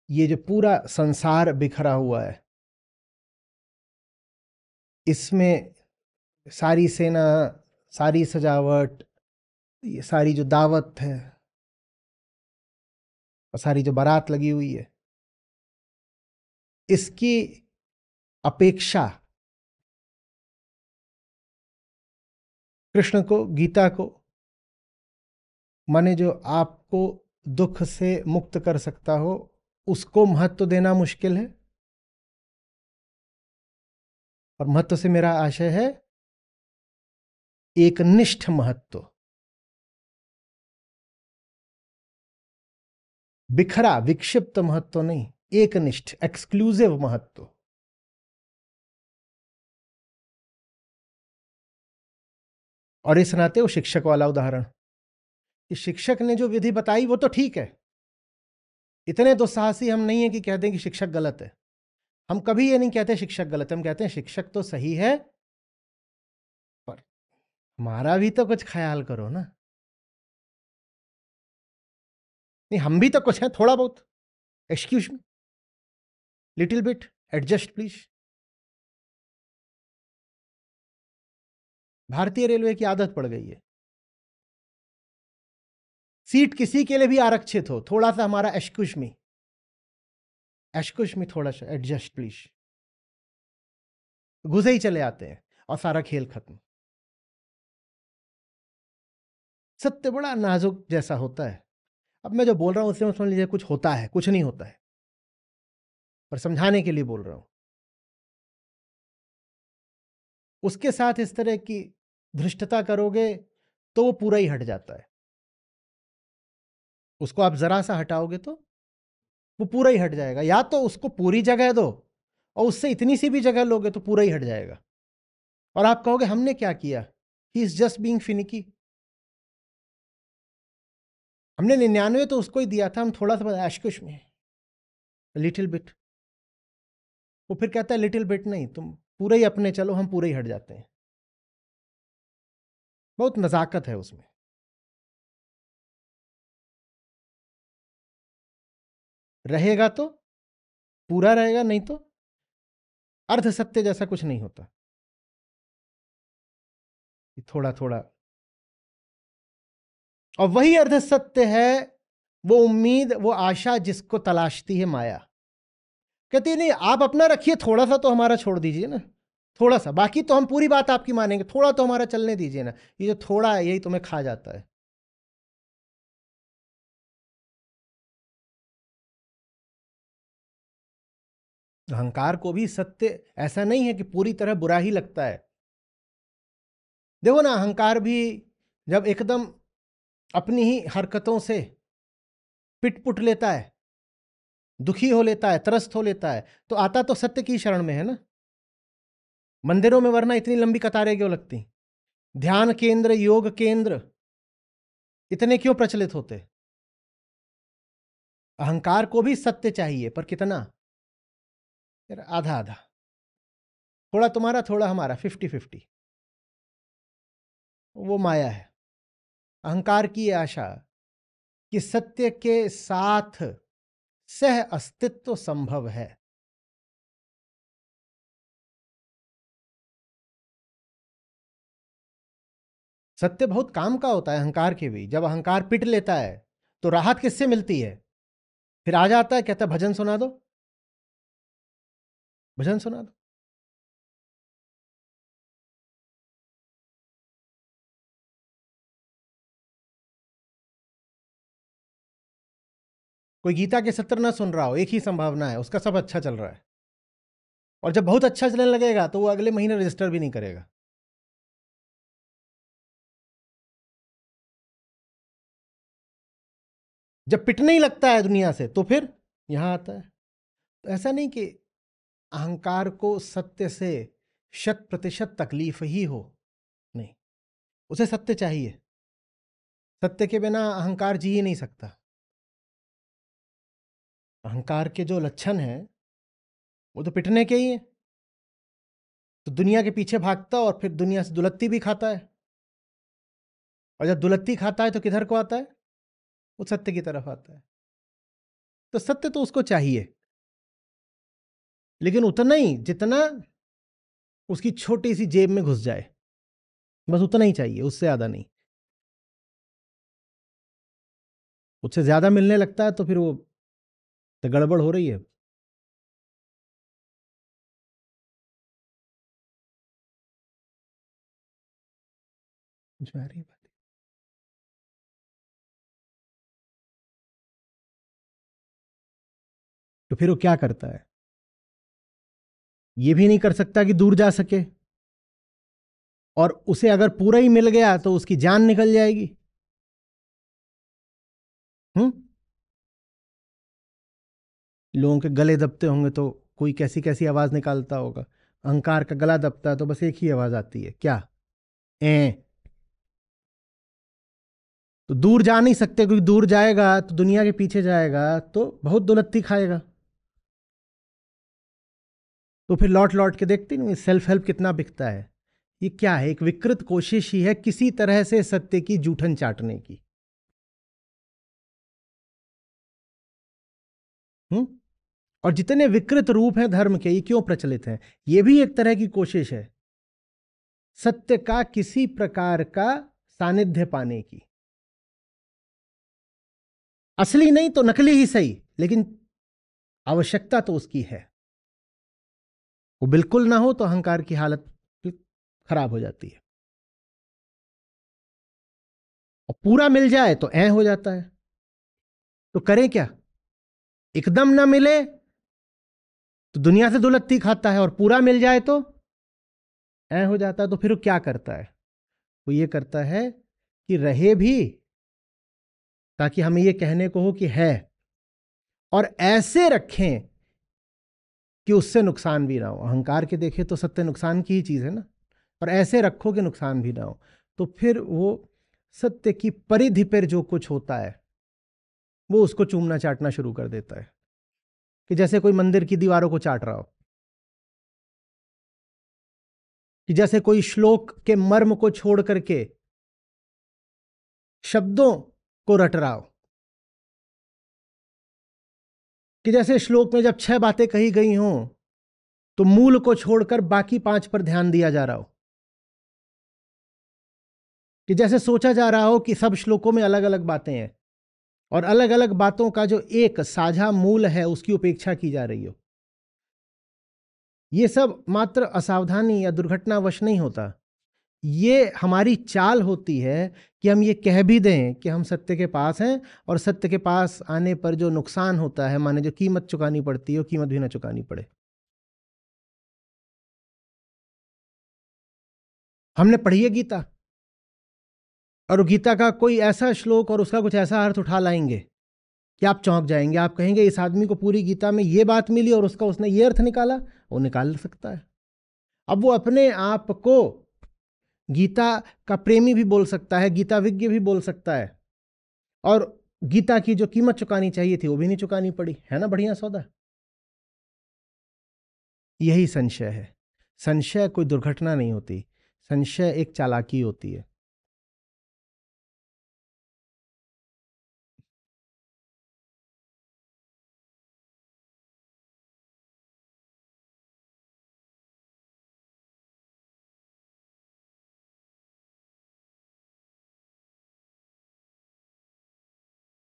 [SPEAKER 1] ये जो पूरा संसार बिखरा हुआ है, इसमें सारी सेना, सारी सजावट, ये सारी जो दावत है और सारी जो बारात लगी हुई है, इसकी अपेक्षा कृष्ण को, गीता को, माने जो आपको दुख से मुक्त कर सकता हो, उसको महत्व देना मुश्किल है। और महत्व से मेरा आशय है एक निष्ठ महत्व, बिखरा विक्षिप्त महत्व नहीं, एक निष्ठ एक्सक्लूसिव महत्व। और इस नाते वो शिक्षक वाला उदाहरण कि शिक्षक ने जो विधि बताई वो तो ठीक है। इतने दुस्साहसी हम नहीं है कि कहते हैं कि शिक्षक गलत है। हम कभी ये नहीं कहते शिक्षक गलत है, हम कहते हैं शिक्षक तो सही है, पर हमारा भी तो कुछ ख्याल करो ना। नहीं, हम भी तो कुछ हैं, थोड़ा बहुत, excuse me, little bit adjust please. भारतीय रेलवे की आदत पड़ गई है सीट किसी के लिए भी आरक्षित हो, थोड़ा सा हमारा एशकुश में थोड़ा सा एडजस्ट प्लीज, घुसे ही चले आते हैं और सारा खेल खत्म। सत्य बड़ा नाजुक जैसा होता है। अब मैं जो बोल रहा हूं उससे समझ लीजिए कुछ होता है, कुछ नहीं होता है, पर समझाने के लिए बोल रहा हूं। उसके साथ इस तरह की धृष्टता करोगे तो वो पूरा ही हट जाता है। उसको आप जरा सा हटाओगे तो वो पूरा ही हट जाएगा। या तो उसको पूरी जगह दो और उससे इतनी सी भी जगह लोगे तो पूरा ही हट जाएगा। और आप कहोगे हमने क्या किया, he is just being finicky. हमने 99 तो उसको ही दिया था, हम थोड़ा सा आशकुश में, लिटिल बिट। वो फिर कहता है लिटिल बिट नहीं, तुम पूरे ही अपने चलो, हम पूरे ही हट जाते हैं। बहुत नजाकत है उसमें। रहेगा तो पूरा रहेगा, नहीं तो अर्ध सत्य जैसा कुछ नहीं होता, थोड़ा थोड़ा। और वही अर्ध सत्य है, वो उम्मीद, वो आशा जिसको तलाशती है माया। कहती है नहीं आप अपना रखिए, थोड़ा सा तो हमारा छोड़ दीजिए ना, थोड़ा सा, बाकी तो हम पूरी बात आपकी मानेंगे, थोड़ा तो हमारा चलने दीजिए ना। ये जो थोड़ा है यही तुम्हें खा जाता है। अहंकार को भी सत्य ऐसा नहीं है कि पूरी तरह बुरा ही लगता है। देखो ना, अहंकार भी जब एकदम अपनी ही हरकतों से पिट लेता है, दुखी हो लेता है, त्रस्त हो लेता है, तो आता तो सत्य की शरण में है ना। मंदिरों में वरना इतनी लंबी कतारें क्यों लगती, ध्यान केंद्र, योग केंद्र इतने क्यों प्रचलित होते। अहंकार को भी सत्य चाहिए, पर कितना, यार आधा आधा, थोड़ा तुम्हारा थोड़ा हमारा, 50-50। वो माया है अहंकार की आशा कि सत्य के साथ सह अस्तित्व संभव है। सत्य बहुत काम का होता है अहंकार के भी। जब अहंकार पिट लेता है तो राहत किससे मिलती है, फिर आ जाता है, कहता है भजन सुना दो, भजन सुना दो। कोई गीता के सत्र ना सुन रहा हो, एक ही संभावना है, उसका सब अच्छा चल रहा है। और जब बहुत अच्छा चलने लगेगा तो वो अगले महीने रजिस्टर भी नहीं करेगा। जब पिटने ही लगता है दुनिया से तो फिर यहां आता है। तो ऐसा नहीं कि अहंकार को सत्य से 100% तकलीफ ही हो, नहीं, उसे सत्य चाहिए। सत्य के बिना अहंकार जी ही नहीं सकता। अहंकार के जो लक्षण हैं वो तो पिटने के ही हैं। तो दुनिया के पीछे भागता और फिर दुनिया से दुलत्ती भी खाता है। और जब दुलत्ती खाता है तो किधर को आता है, वो सत्य की तरफ आता है। तो सत्य तो उसको चाहिए, लेकिन उतना ही जितना उसकी छोटी सी जेब में घुस जाए, बस उतना ही चाहिए, उससे ज्यादा नहीं। उससे ज्यादा मिलने लगता है तो फिर वो तो गड़बड़ हो रही है। आ रही है बात। तो फिर वो क्या करता है, ये भी नहीं कर सकता कि दूर जा सके, और उसे अगर पूरा ही मिल गया तो उसकी जान निकल जाएगी। हम्म। लोगों के गले दबते होंगे तो कोई कैसी कैसी आवाज निकालता होगा। अहंकार का गला दबता है तो बस एक ही आवाज आती है, क्या, ए। तो दूर जा नहीं सकते, क्योंकि दूर जाएगा तो दुनिया के पीछे जाएगा तो बहुत दुलत्ती खाएगा। तो फिर लौट लौट के देखते नहीं, सेल्फ हेल्प कितना बिकता है। ये क्या है, एक विकृत कोशिश ही है किसी तरह से सत्य की जूठन चाटने की। हम्म। और जितने विकृत रूप हैं धर्म के, ये क्यों प्रचलित हैं, ये भी एक तरह की कोशिश है सत्य का किसी प्रकार का सानिध्य पाने की। असली नहीं तो नकली ही सही, लेकिन आवश्यकता तो उसकी है। वो बिल्कुल ना हो तो अहंकार की हालत खराब हो जाती है, और पूरा मिल जाए तो ऐ हो जाता है। तो करें क्या? एकदम ना मिले तो दुनिया से दुलत्ती खाता है, और पूरा मिल जाए तो ऐ हो जाता है। तो फिर वो क्या करता है? वो ये करता है कि रहे भी ताकि हमें ये कहने को हो कि है, और ऐसे रखें कि उससे नुकसान भी ना हो। अहंकार के देखे तो सत्य नुकसान की ही चीज है ना, और ऐसे रखो कि नुकसान भी ना हो। तो फिर वो सत्य की परिधि पर जो कुछ होता है वो उसको चूमना चाटना शुरू कर देता है, कि जैसे कोई मंदिर की दीवारों को चाट रहा हो, कि जैसे कोई श्लोक के मर्म को छोड़ करके शब्दों को रट रहा हो, कि जैसे श्लोक में जब 6 बातें कही गई हों तो मूल को छोड़कर बाकी 5 पर ध्यान दिया जा रहा हो, कि जैसे सोचा जा रहा हो कि सब श्लोकों में अलग अलग बातें हैं और अलग अलग बातों का जो एक साझा मूल है उसकी उपेक्षा की जा रही हो। ये सब मात्र असावधानी या दुर्घटनावश नहीं होता, ये हमारी चाल होती है कि हम ये कह भी दें कि हम सत्य के पास हैं, और सत्य के पास आने पर जो नुकसान होता है, माने जो कीमत चुकानी पड़ती है, वो कीमत भी ना चुकानी पड़े। हमने पढ़ी है गीता, और गीता का कोई ऐसा श्लोक और उसका कुछ ऐसा अर्थ उठा लाएंगे कि आप चौंक जाएंगे। आप कहेंगे इस आदमी को पूरी गीता में ये बात मिली और उसका उसने ये अर्थ निकाला। वो निकाल सकता है। अब वो अपने आप को गीता का प्रेमी भी बोल सकता है, गीता विज्ञ भी बोल सकता है, और गीता की जो कीमत चुकानी चाहिए थी वो भी नहीं चुकानी पड़ी, है ना बढ़िया सौदा। यही संशय है। संशय कोई दुर्घटना नहीं होती, संशय एक चालाकी होती है।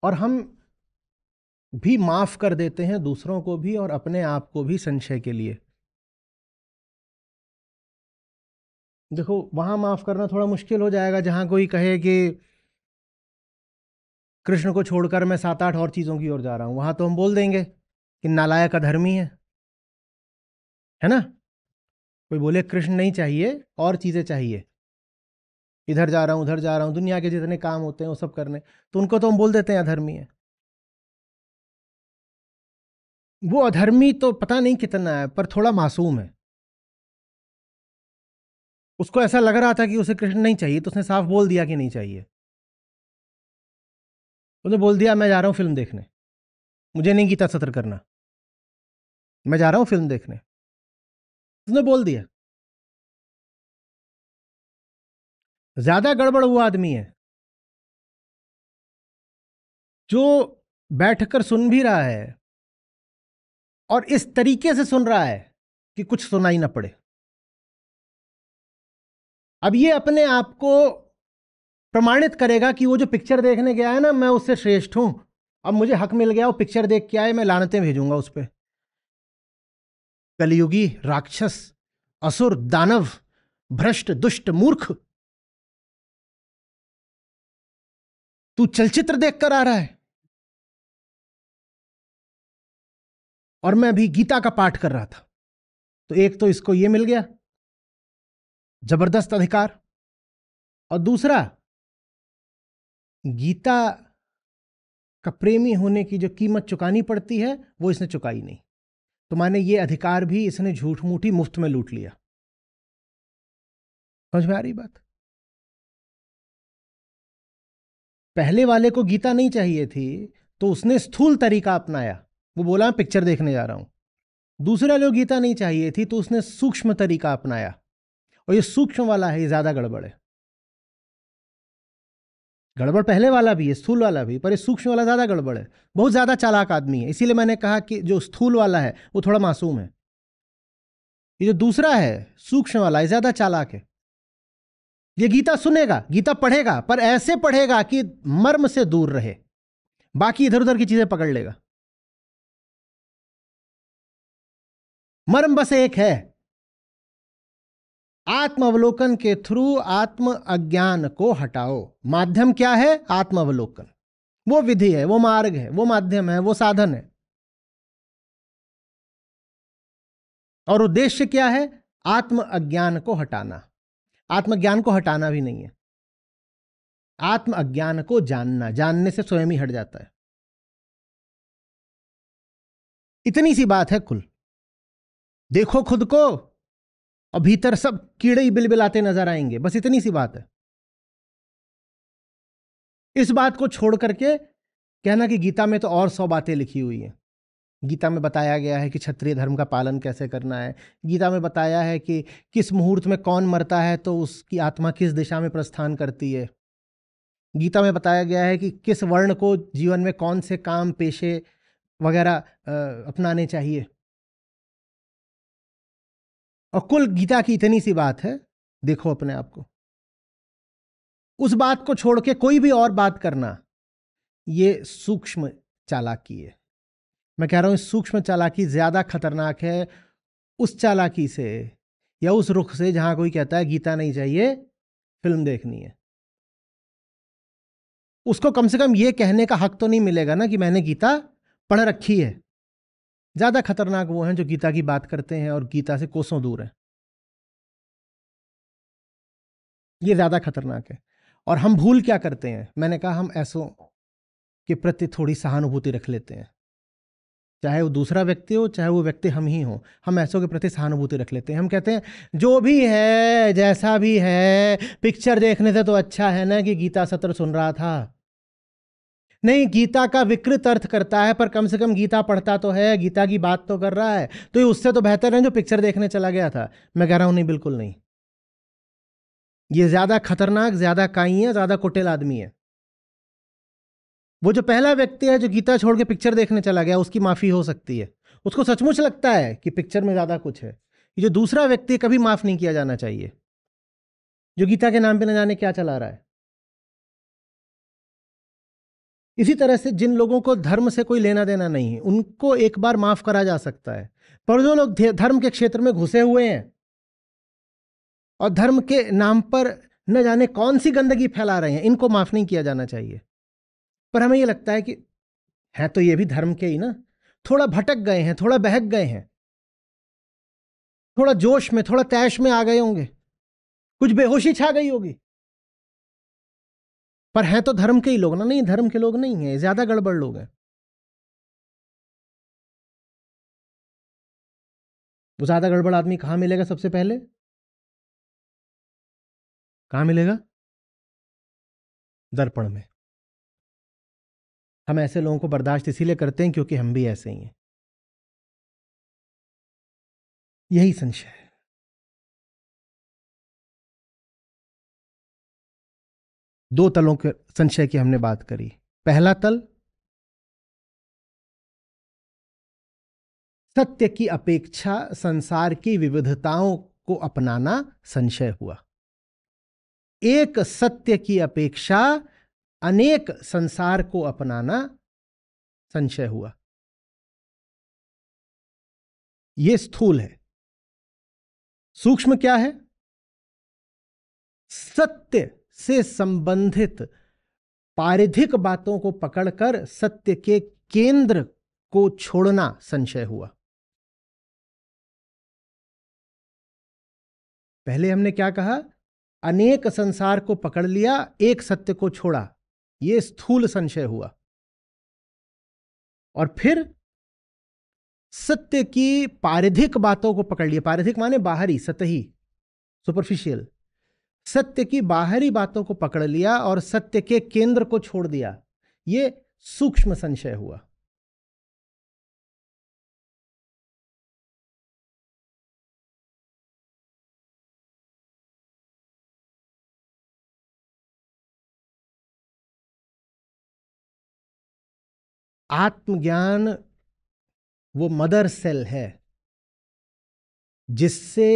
[SPEAKER 1] और हम भी माफ कर देते हैं दूसरों को भी और अपने आप को भी संशय के लिए। देखो, वहां माफ करना थोड़ा मुश्किल हो जाएगा जहां कोई कहे कि कृष्ण को छोड़कर मैं 7-8 और चीजों की ओर जा रहा हूं। वहां तो हम बोल देंगे कि नालायक अधर्मी है ना। कोई बोले कृष्ण नहीं चाहिए और चीजें चाहिए, इधर जा रहा हूं उधर जा रहा हूं, दुनिया के जितने काम होते हैं वो सब करने, तो उनको तो हम बोल देते हैं अधर्मी है। वो अधर्मी तो पता नहीं कितना है, पर थोड़ा मासूम है। उसको ऐसा लग रहा था कि उसे कृष्ण नहीं चाहिए, तो उसने साफ बोल दिया कि नहीं चाहिए। उसने बोल दिया मैं जा रहा हूं फिल्म देखने, मुझे नहीं गीता सत्र करना, मैं जा रहा हूं फिल्म देखने। उसने बोल दिया। ज्यादा गड़बड़ वो आदमी है जो बैठकर सुन भी रहा है और इस तरीके से सुन रहा है कि कुछ सुनाई ना पड़े। अब ये अपने आप को प्रमाणित करेगा कि वो जो पिक्चर देखने गया है ना, मैं उससे श्रेष्ठ हूं। अब मुझे हक मिल गया, वो पिक्चर देख के आए, मैं लानतें भेजूंगा उस पर। कलयुगी राक्षस, असुर, दानव, भ्रष्ट, दुष्ट, मूर्ख, तू चलचित्र देखकर आ रहा है और मैं भी गीता का पाठ कर रहा था। तो एक तो इसको ये मिल गया जबरदस्त अधिकार, और दूसरा गीता का प्रेमी होने की जो कीमत चुकानी पड़ती है वो इसने चुकाई नहीं। तो माने ये अधिकार भी इसने झूठ मूठी मुफ्त में लूट लिया। समझ में आ रही बात? पहले वाले को गीता नहीं चाहिए थी तो उसने स्थूल तरीका अपनाया, वो बोला पिक्चर देखने जा रहा हूं। दूसरे वाले को गीता नहीं चाहिए थी तो उसने सूक्ष्म तरीका अपनाया, और ये सूक्ष्म वाला है, ये ज्यादा गड़बड़ है। गड़बड़ पहले वाला भी है, स्थूल वाला भी, पर ये सूक्ष्म वाला ज्यादा गड़बड़ है। बहुत ज्यादा चालाक आदमी है। इसीलिए मैंने कहा कि जो स्थूल वाला है वो थोड़ा मासूम है, ये जो दूसरा है सूक्ष्म वाला, ये ज्यादा चालाक है। ये गीता सुनेगा, गीता पढ़ेगा, पर ऐसे पढ़ेगा कि मर्म से दूर रहे, बाकी इधर उधर की चीजें पकड़ लेगा। मर्म बस एक है, आत्म अवलोकन के थ्रू आत्म अज्ञान को हटाओ। माध्यम क्या है? आत्म अवलोकन। वो विधि है, वो मार्ग है, वो माध्यम है, वो साधन है। और उद्देश्य क्या है? आत्म अज्ञान को हटाना। आत्मज्ञान को हटाना भी नहीं है, आत्म अज्ञान को जानना। जानने से स्वयं ही हट जाता है। इतनी सी बात है कुल। देखो खुद को और भीतर सब कीड़े ही बिलबिलाते नजर आएंगे, बस इतनी सी बात है। इस बात को छोड़ करके कहना कि गीता में तो और 100 बातें लिखी हुई हैं। गीता में बताया गया है कि क्षत्रिय धर्म का पालन कैसे करना है। गीता में बताया है कि किस मुहूर्त में कौन मरता है तो उसकी आत्मा किस दिशा में प्रस्थान करती है। गीता में बताया गया है कि किस वर्ण को जीवन में कौन से काम पेशे वगैरह अपनाने चाहिए। और कुल गीता की इतनी सी बात है। देखो अपने आप को, उस बात को छोड़ के कोई भी और बात करना, ये सूक्ष्म चालाकी है। मैं कह रहा हूं इस सूक्ष्म चालाकी ज्यादा खतरनाक है उस चालाकी से या उस रुख से जहां कोई कहता है गीता नहीं चाहिए, फिल्म देखनी है। उसको कम से कम यह कहने का हक तो नहीं मिलेगा ना कि मैंने गीता पढ़ रखी है। ज्यादा खतरनाक वो हैं जो गीता की बात करते हैं और गीता से कोसों दूर हैं। ये ज्यादा खतरनाक है। और हम भूल क्या करते हैं? मैंने कहा हम ऐसों के प्रति थोड़ी सहानुभूति रख लेते हैं, चाहे वो दूसरा व्यक्ति हो चाहे वो व्यक्ति हम ही हो। हम ऐसों के प्रति सहानुभूति रख लेते हैं। हम कहते हैं जो भी है जैसा भी है, पिक्चर देखने से तो अच्छा है ना कि गीता सत्र सुन रहा था। नहीं, गीता का विकृत अर्थ करता है पर कम से कम गीता पढ़ता तो है, गीता की बात तो कर रहा है, तो ये उससे तो बेहतर है जो पिक्चर देखने चला गया था। मैं कह रहा हूं नहीं, बिल्कुल नहीं। ये ज्यादा खतरनाक, ज्यादा काई है, ज्यादा कुटिल आदमी है। वो जो पहला व्यक्ति है जो गीता छोड़ के पिक्चर देखने चला गया, उसकी माफी हो सकती है। उसको सचमुच लगता है कि पिक्चर में ज्यादा कुछ है। ये जो दूसरा व्यक्ति कभी माफ नहीं किया जाना चाहिए, जो गीता के नाम पे न जाने क्या चला रहा है। इसी तरह से जिन लोगों को धर्म से कोई लेना देना नहीं है, उनको एक बार माफ करा जा सकता है। पर जो लोग धर्म के क्षेत्र में घुसे हुए हैं और धर्म के नाम पर न जाने कौन सी गंदगी फैला रहे हैं, इनको माफ नहीं किया जाना चाहिए। पर हमें यह लगता है कि है तो ये भी धर्म के ही ना, थोड़ा भटक गए हैं, थोड़ा बहक गए हैं, थोड़ा जोश में, थोड़ा तैश में आ गए होंगे, कुछ बेहोशी छा गई होगी। पर हैं तो धर्म के ही लोग ना। नहीं, धर्म के लोग नहीं है, ज्यादा गड़बड़ लोग हैं। वो ज्यादा गड़बड़ आदमी कहां मिलेगा? सबसे पहले कहां मिलेगा? दर्पण में। हम ऐसे लोगों को बर्दाश्त इसीलिए करते हैं क्योंकि हम भी ऐसे ही हैं। यही संशय है। दो तलों के संशय की हमने बात करी। पहला तल, सत्य की अपेक्षा संसार की विविधताओं को अपनाना संशय हुआ। एक सत्य की अपेक्षा अनेक संसार को अपनाना संशय हुआ। यह स्थूल है। सूक्ष्म क्या है? सत्य से संबंधित पारिधिक बातों को पकड़कर सत्य के केंद्र को छोड़ना संशय हुआ। पहले हमने क्या कहा? अनेक संसार को पकड़ लिया, एक सत्य को छोड़ा, यह स्थूल संशय हुआ। और फिर सत्य की पारिधिक बातों को पकड़ लिया। पारिधिक माने बाहरी, सतही, सुपरफिशियल। सत्य की बाहरी बातों को पकड़ लिया और सत्य के केंद्र को छोड़ दिया, यह सूक्ष्म संशय हुआ। आत्मज्ञान वो मदर सेल है जिससे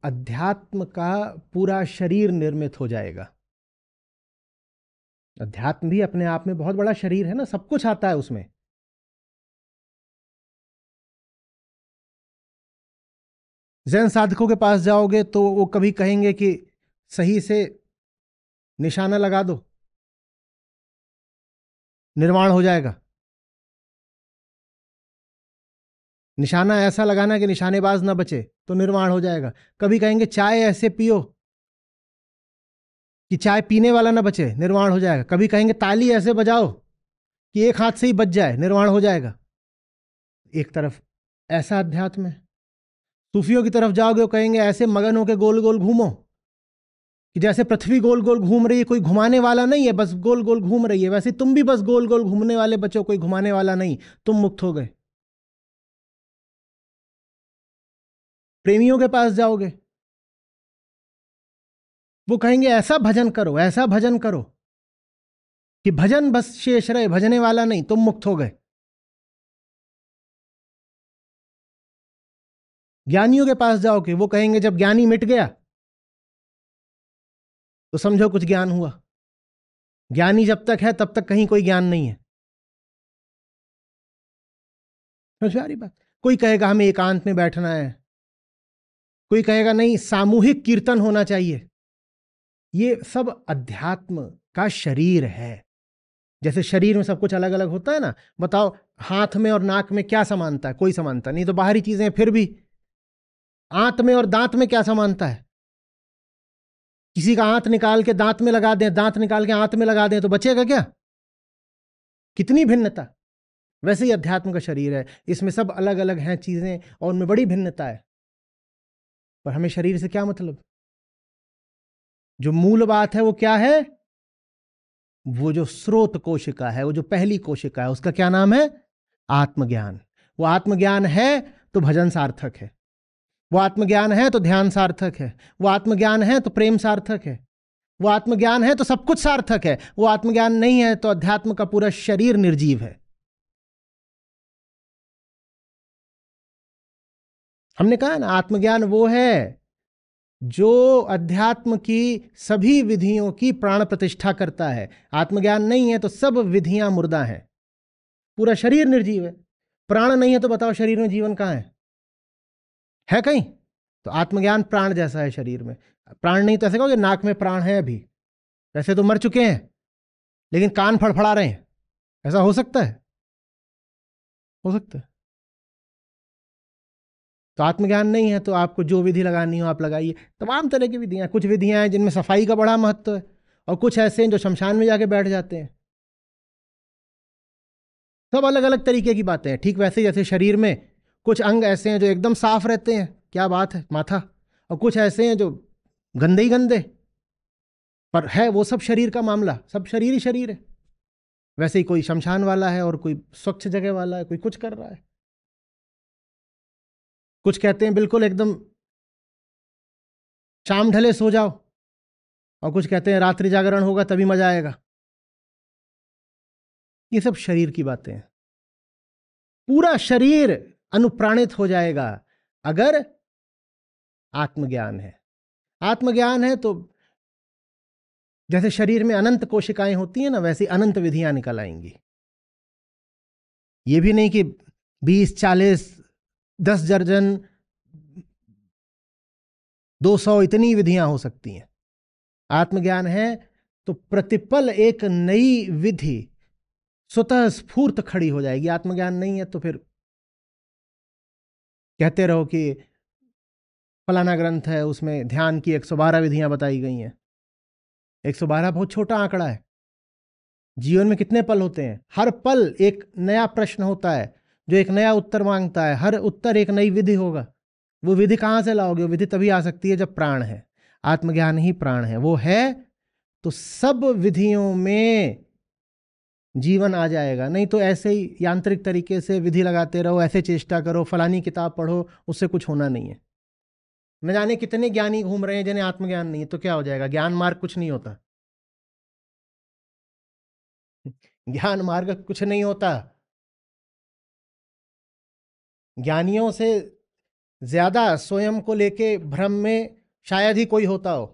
[SPEAKER 1] अध्यात्म का पूरा शरीर निर्मित हो जाएगा। अध्यात्म भी अपने आप में बहुत बड़ा शरीर है ना, सब कुछ आता है उसमें। जैन साधकों के पास जाओगे तो वो कभी कहेंगे कि सही से निशाना लगा दो, निर्वाण हो जाएगा। निशाना ऐसा लगाना कि निशानेबाज ना बचे, तो निर्वाण हो जाएगा। कभी कहेंगे चाय ऐसे पियो कि चाय पीने वाला ना बचे, निर्वाण हो जाएगा। कभी कहेंगे ताली ऐसे बजाओ कि एक हाथ से ही बज जाए, निर्वाण हो जाएगा। एक तरफ ऐसा अध्यात्म है। सूफियों की तरफ जाओगे वो कहेंगे ऐसे मगन होकर गोल गोल घूमो कि जैसे पृथ्वी गोल गोल घूम रही है, कोई घुमाने वाला नहीं है, बस गोल गोल घूम रही है, वैसे तुम भी बस गोल गोल घूमने वाले बच्चों, कोई घुमाने वाला नहीं, तुम मुक्त हो गए। प्रेमियों के पास जाओगे, वो कहेंगे ऐसा भजन करो, ऐसा भजन करो कि भजन बस शेष रहे, भजने वाला नहीं, तुम मुक्त हो गए। ज्ञानियों के पास जाओगे, वो कहेंगे जब ज्ञानी मिट गया तो समझो कुछ ज्ञान हुआ। ज्ञानी जब तक है तब तक कहीं कोई ज्ञान नहीं है। समझ में आ रही बात? कोई कहेगा हमें एकांत में बैठना है, कोई कहेगा नहीं सामूहिक कीर्तन होना चाहिए। ये सब अध्यात्म का शरीर है। जैसे शरीर में सब कुछ अलग अलग होता है ना, बताओ हाथ में और नाक में क्या समानता है? कोई समानता नहीं, तो बाहरी चीजें फिर भी। आंत में और दांत में क्या समानता है? किसी का आंत निकाल के दांत में लगा दें, दांत निकाल के आंत में लगा दें, तो बचेगा क्या? कितनी भिन्नता। वैसे ही अध्यात्म का शरीर है, इसमें सब अलग अलग हैं चीजें और उनमें बड़ी भिन्नता है। पर हमें शरीर से क्या मतलब? जो मूल बात है वो क्या है? वो जो स्रोत कोशिका है, वो जो पहली कोशिका है, उसका क्या नाम है? आत्मज्ञान। वो आत्मज्ञान है तो भजन सार्थक है, वो आत्मज्ञान है तो ध्यान सार्थक है, वो आत्मज्ञान है तो प्रेम सार्थक है, वो आत्मज्ञान है तो सब कुछ सार्थक है। वो आत्मज्ञान नहीं है तो अध्यात्म का पूरा शरीर निर्जीव है। हमने कहा ना, आत्मज्ञान वो है जो अध्यात्म की सभी विधियों की प्राण प्रतिष्ठा करता है। आत्मज्ञान नहीं है तो सब विधियां मुर्दा हैं, पूरा शरीर निर्जीव है। प्राण नहीं है तो बताओ शरीर में जीवन कहां है कहीं? तो आत्मज्ञान प्राण जैसा है शरीर में। प्राण नहीं तो ऐसे कहोगे नाक में प्राण है अभी, वैसे तो मर चुके हैं लेकिन कान फड़फड़ा रहे हैं, ऐसा हो सकता है? हो सकता है। तो आत्मज्ञान नहीं है तो आपको जो विधि लगानी हो आप लगाइए। तमाम तरह की विधियां, कुछ विधियां हैं जिनमें सफाई का बड़ा महत्व है, और कुछ ऐसे हैं जो शमशान में जाके बैठ जाते हैं। सब अलग अलग तरीके की बातें हैं। ठीक वैसे ही जैसे शरीर में कुछ अंग ऐसे हैं जो एकदम साफ रहते हैं, क्या बात है, माथा, और कुछ ऐसे हैं जो गंदे ही गंदे, पर है वो सब शरीर का मामला, सब शरीर ही शरीर है। वैसे ही कोई शमशान वाला है और कोई स्वच्छ जगह वाला है, कोई कुछ कर रहा है। कुछ कहते हैं बिल्कुल एकदम शाम ढले सो जाओ, और कुछ कहते हैं रात्रि जागरण होगा तभी मजा आएगा। ये सब शरीर की बातें हैं। पूरा शरीर अनुप्राणित हो जाएगा अगर आत्मज्ञान है। आत्मज्ञान है तो जैसे शरीर में अनंत कोशिकाएं होती हैं ना, वैसी अनंत विधियां निकल आएंगी। ये भी नहीं कि 20, 40, 10 दर्जन, 200 इतनी विधियां हो सकती हैं। आत्मज्ञान है तो प्रतिपल एक नई विधि स्वतः स्फूर्त खड़ी हो जाएगी। आत्मज्ञान नहीं है तो फिर कहते रहो कि फलाना ग्रंथ है उसमें ध्यान की 112 विधियां बताई गई हैं। 112 बहुत छोटा आंकड़ा है। जीवन में कितने पल होते हैं? हर पल एक नया प्रश्न होता है जो एक नया उत्तर मांगता है, हर उत्तर एक नई विधि होगा। वो विधि कहां से लाओगे? वो विधि तभी आ सकती है जब प्राण है। आत्मज्ञान ही प्राण है। वो है तो सब विधियों में जीवन आ जाएगा। नहीं तो ऐसे ही यांत्रिक तरीके से विधि लगाते रहो, ऐसे चेष्टा करो, फलानी किताब पढ़ो, उससे कुछ होना नहीं है। न जाने कितने ज्ञानी घूम रहे हैं जिन्हें आत्मज्ञान नहीं है, तो क्या हो जाएगा? ज्ञान मार्ग कुछ नहीं होता। ज्ञान मार्ग कुछ नहीं होता। ज्ञानियों से ज्यादा स्वयं को लेके भ्रम में शायद ही कोई होता हो,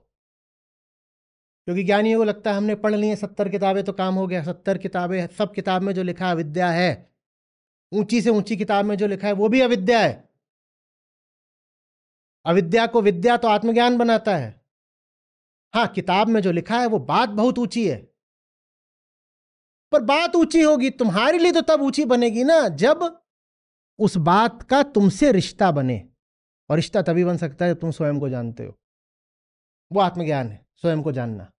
[SPEAKER 1] क्योंकि ज्ञानियों को लगता है हमने पढ़ ली 70 किताबें तो काम हो गया। 70 किताबें, सब किताब में जो लिखा है अविद्या है। ऊंची से ऊंची किताब में जो लिखा है वो भी अविद्या है। अविद्या को विद्या तो आत्मज्ञान बनाता है। हाँ, किताब में जो लिखा है वो बात बहुत ऊंची है, पर बात ऊंची होगी तुम्हारे लिए तो तब ऊंची बनेगी ना जब उस बात का तुमसे रिश्ता बने। और रिश्ता तभी बन सकता है जब तुम स्वयं को जानते हो। वो आत्मज्ञान है, स्वयं को जानना।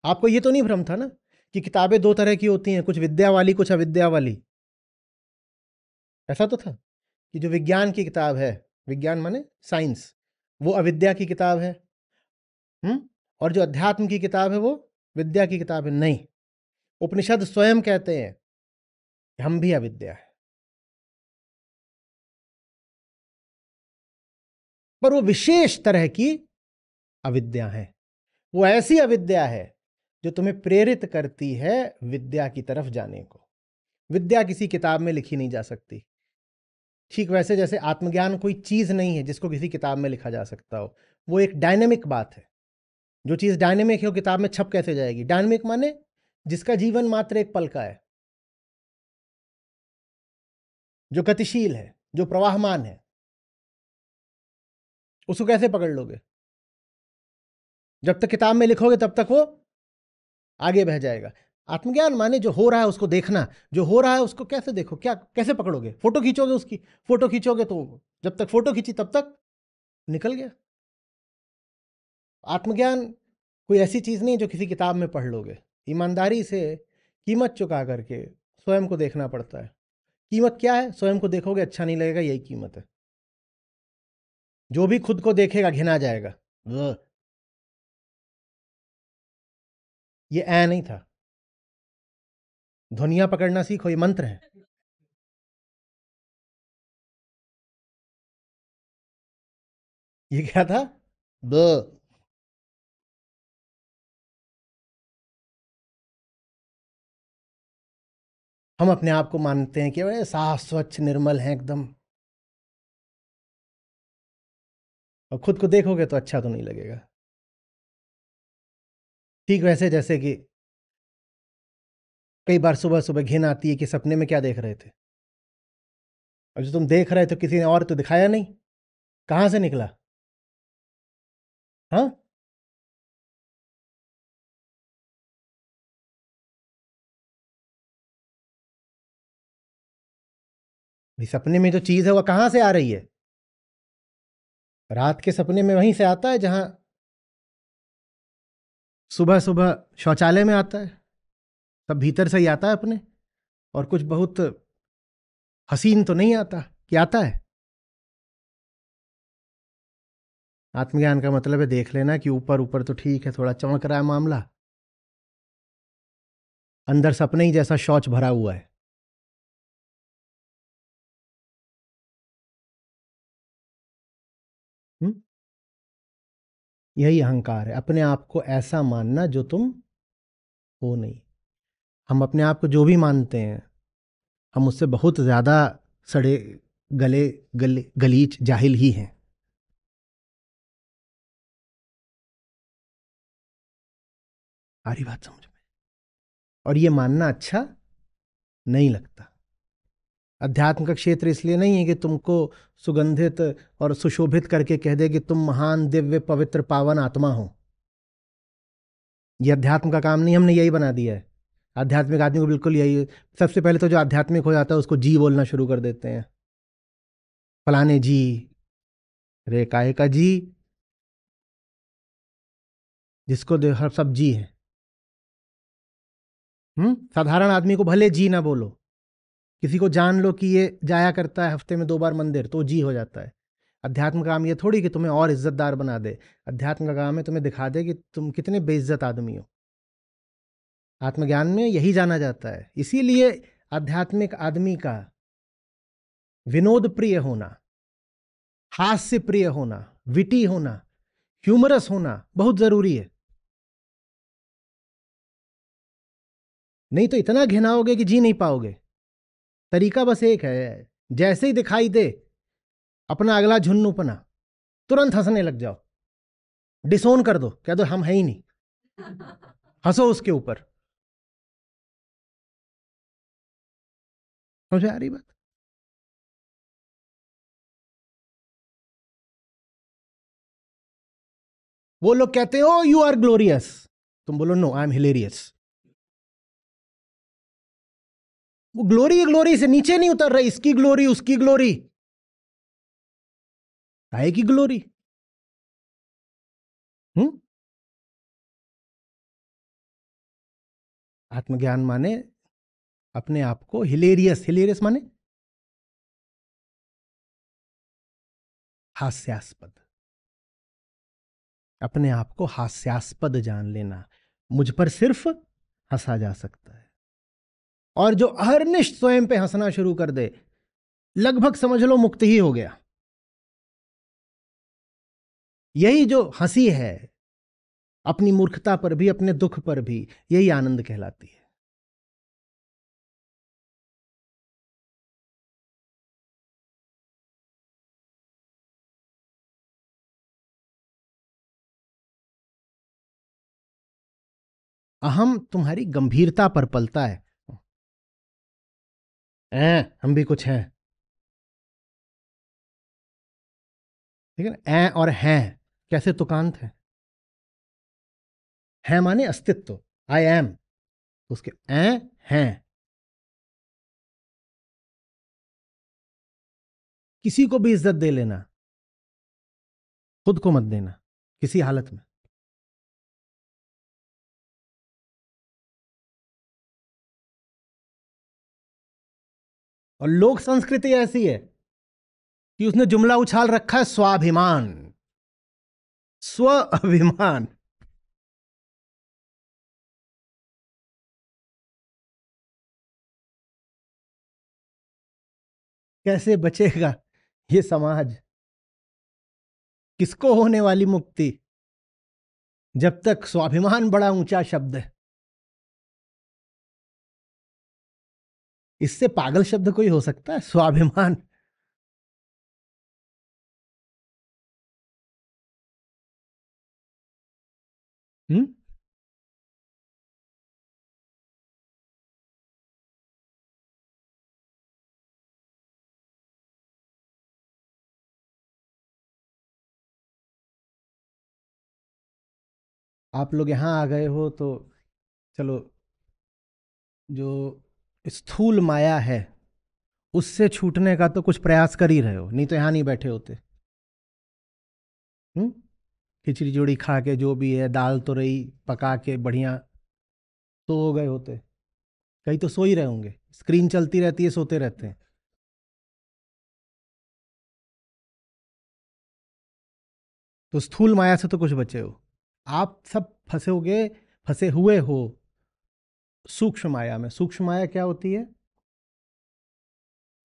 [SPEAKER 1] आपको ये तो नहीं भ्रम था ना कि किताबें दो तरह की होती हैं, कुछ विद्या वाली कुछ अविद्या वाली। ऐसा तो था कि जो विज्ञान की किताब है, विज्ञान माने साइंस, वो अविद्या की किताब है। और जो अध्यात्म की किताब है वो विद्या की किताब है। नहीं, उपनिषद स्वयं कहते हैं कि हम भी अविद्या है, पर वो विशेष तरह की अविद्या है। वो ऐसी अविद्या है जो तुम्हें प्रेरित करती है विद्या की तरफ जाने को। विद्या किसी किताब में लिखी नहीं जा सकती। ठीक वैसे जैसे आत्मज्ञान कोई चीज नहीं है जिसको किसी किताब में लिखा जा सकता हो। वो एक डायनेमिक बात है। जो चीज डायनेमिक है वो किताब में छप कैसे जाएगी? डायनेमिक माने जिसका जीवन मात्र एक पल का है, जो गतिशील है, जो प्रवाहमान है, उसको कैसे पकड़ लोगे? जब तक किताब में लिखोगे तब तक वो आगे बह जाएगा। आत्मज्ञान माने जो हो रहा है उसको देखना। जो हो रहा है उसको कैसे देखो, क्या कैसे पकड़ोगे? फोटो खींचोगे उसकी? फोटो खींचोगे तो जब तक फोटो खींची तब तक निकल गया। आत्मज्ञान कोई ऐसी चीज नहीं जो किसी किताब में पढ़ लोगे। ईमानदारी से कीमत चुका करके स्वयं को देखना पड़ता है। कीमत क्या है? स्वयं को देखोगे अच्छा नहीं लगेगा, यही कीमत है। जो भी खुद को देखेगा घिना जाएगा। ये ऐ नहीं था। ध्वनियां पकड़ना सीखो, ये मंत्र है। ये क्या था? ब। हम अपने आप को मानते हैं कि वे साफ स्वच्छ निर्मल हैं एकदम, और खुद को देखोगे तो अच्छा तो नहीं लगेगा। ठीक वैसे जैसे कि कई बार सुबह सुबह घिन आती है कि सपने में क्या देख रहे थे, और जो तुम देख रहे थे किसी ने और तो दिखाया नहीं, कहां से निकला? हाँ, भाई सपने में जो चीज है वह कहां से आ रही है? रात के सपने में वहीं से आता है जहां सुबह सुबह शौचालय में आता है। सब भीतर से ही आता है अपने। और कुछ बहुत हसीन तो नहीं आता कि आता है। आत्मज्ञान का मतलब है देख लेना कि ऊपर ऊपर तो ठीक है, थोड़ा चमक रहा है मामला, अंदर सपने ही जैसा शौच भरा हुआ है। हुँ? यही अहंकार है, अपने आप को ऐसा मानना जो तुम हो नहीं। हम अपने आप को जो भी मानते हैं, हम उससे बहुत ज्यादा सड़े गलीच जाहिल ही हैं। आ रही बात समझ में? और ये मानना अच्छा नहीं लगता। अध्यात्म का क्षेत्र इसलिए नहीं है कि तुमको सुगंधित और सुशोभित करके कह दे कि तुम महान दिव्य पवित्र पावन आत्मा हो। ये अध्यात्म का काम नहीं, हमने यही बना दिया है। आध्यात्मिक आदमी को बिल्कुल यही है। सबसे पहले तो जो आध्यात्मिक हो जाता है उसको जी बोलना शुरू कर देते हैं। फलाने जी, रे काहे का जी, जिसको दे हर सब जी है। साधारण आदमी को भले जी ना बोलो, किसी को जान लो कि ये जाया करता है हफ्ते में 2 बार मंदिर, तो जी हो जाता है। अध्यात्म का काम ये थोड़ी कि तुम्हें और इज्जतदार बना दे। अध्यात्म का काम है तुम्हें दिखा दे कि तुम कितने बेइज्जत आदमी हो। आत्मज्ञान में यही जाना जाता है। इसीलिए आध्यात्मिक आदमी का विनोद प्रिय होना, हास्य प्रिय होना, विटी होना, ह्यूमरस होना बहुत जरूरी है। नहीं तो इतना घिनाओगे कि जी नहीं पाओगे। तरीका बस एक है, जैसे ही दिखाई दे अपना अगला झुन्नूपना, तुरंत हंसने लग जाओ, डिसोन कर दो, कह दो हम है ही नहीं, हंसो उसके ऊपर। समझ आ रही बात? वो लोग कहते हैं ओ यू आर ग्लोरियस, तुम बोलो नो आई एम हिलेरियस। वो ग्लोरी ग्लोरी से नीचे नहीं उतर रही, इसकी ग्लोरी उसकी ग्लोरी, काहे की ग्लोरी? हम्म। आत्मज्ञान माने अपने आप को हिलेरियस, हिलेरियस माने हास्यास्पद, अपने आप को हास्यास्पद जान लेना। मुझ पर सिर्फ हंसा जा सकता है। और जो अहर्निश स्वयं पे हंसना शुरू कर दे, लगभग समझ लो मुक्त ही हो गया। यही जो हंसी है, अपनी मूर्खता पर भी, अपने दुख पर भी, यही आनंद कहलाती है। अहम तुम्हारी गंभीरता पर पलता है। हम भी कुछ हैं, ठीक है ना? और हैं कैसे तुकांत है माने अस्तित्व, आई एम, उसके हैं। किसी को भी इज्जत दे लेना, खुद को मत देना किसी हालत में। और लोक संस्कृति ऐसी है कि उसने जुमला उछाल रखा है स्वाभिमान, स्व अभिमान। कैसे बचेगा ये समाज? किसको होने वाली मुक्ति जब तक स्वाभिमान बड़ा ऊंचा शब्द है? इससे पागल शब्द कोई हो सकता है? स्वाभिमान। हम्म। आप लोग यहां आ गए हो तो चलो, जो स्थूल माया है उससे छूटने का तो कुछ प्रयास कर ही रहे हो, नहीं तो यहां नहीं बैठे होते। हम्म। खिचड़ी जोड़ी खा के, जो भी है, दाल तो रही पका के बढ़िया, तो हो गए होते। कहीं तो सो ही रहे होंगे, स्क्रीन चलती रहती है, सोते रहते हैं। तो स्थूल माया से तो कुछ बचे हो। आप सब फंसे फंसे हुए हो सूक्ष्म माया में। सूक्ष्म माया क्या होती है?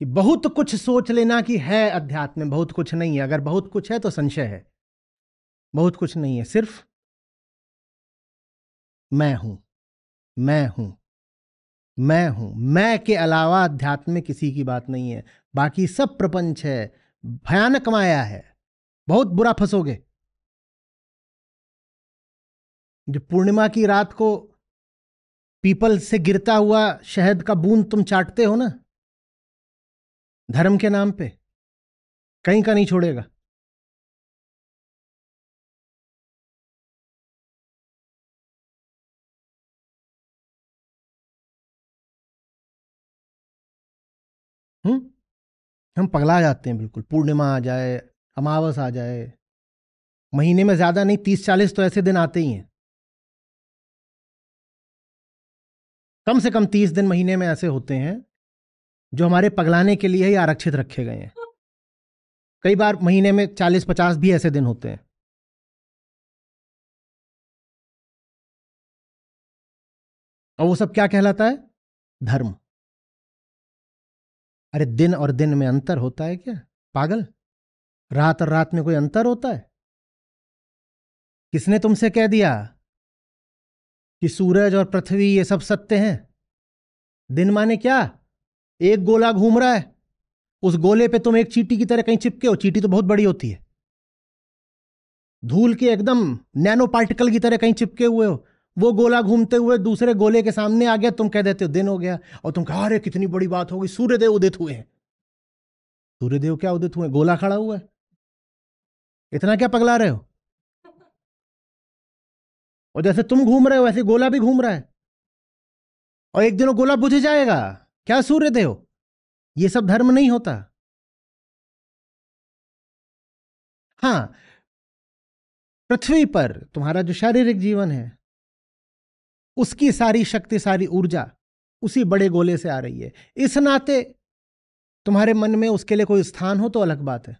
[SPEAKER 1] कि बहुत कुछ सोच लेना कि है अध्यात्म में, बहुत कुछ नहीं है। अगर बहुत कुछ है तो संशय है, बहुत कुछ नहीं है, सिर्फ मैं हूं, मैं हूं, मैं हूं। मैं के अलावा अध्यात्म में किसी की बात नहीं है, बाकी सब प्रपंच है। भयानक माया है, बहुत बुरा फंसोगे। जो पूर्णिमा की रात को पीपल से गिरता हुआ शहद का बूंद तुम चाटते हो ना, धर्म के नाम पे, कहीं का नहीं छोड़ेगा। हम्म। हम पगला जाते हैं बिल्कुल। पूर्णिमा आ जाए, अमावस आ जाए, महीने में ज्यादा नहीं 30-40 तो ऐसे दिन आते ही हैं। कम से कम 30 दिन महीने में ऐसे होते हैं जो हमारे पगलाने के लिए ही आरक्षित रखे गए हैं। कई बार महीने में 40-50 भी ऐसे दिन होते हैं। और वो सब क्या कहलाता है? धर्म। अरे दिन और दिन में अंतर होता है क्या पागल? रात और रात में कोई अंतर होता है? किसने तुमसे कह दिया कि सूरज और पृथ्वी ये सब सत्य हैं? दिन माने क्या? एक गोला घूम रहा है, उस गोले पे तुम एक चींटी की तरह कहीं चिपके हो। चींटी तो बहुत बड़ी होती है। धूल के एकदम नैनो पार्टिकल की तरह कहीं चिपके हुए हो। वो गोला घूमते हुए दूसरे गोले के सामने आ गया, तुम कह देते हो दिन हो गया, और तुम कहा अरे कितनी बड़ी बात हो गई, सूर्यदेव उदित हुए हैं। सूर्यदेव क्या उदित हुए? गोला खड़ा हुआ है। इतना क्या पगला रहे हो? और जैसे तुम घूम रहे हो वैसे गोला भी घूम रहा है, और एक दिन वो गोला बुझ जाएगा। क्या सूर्यदेव? ये सब धर्म नहीं होता। हां, पृथ्वी पर तुम्हारा जो शारीरिक जीवन है, उसकी सारी शक्ति, सारी ऊर्जा उसी बड़े गोले से आ रही है। इस नाते तुम्हारे मन में उसके लिए कोई स्थान हो तो अलग बात है,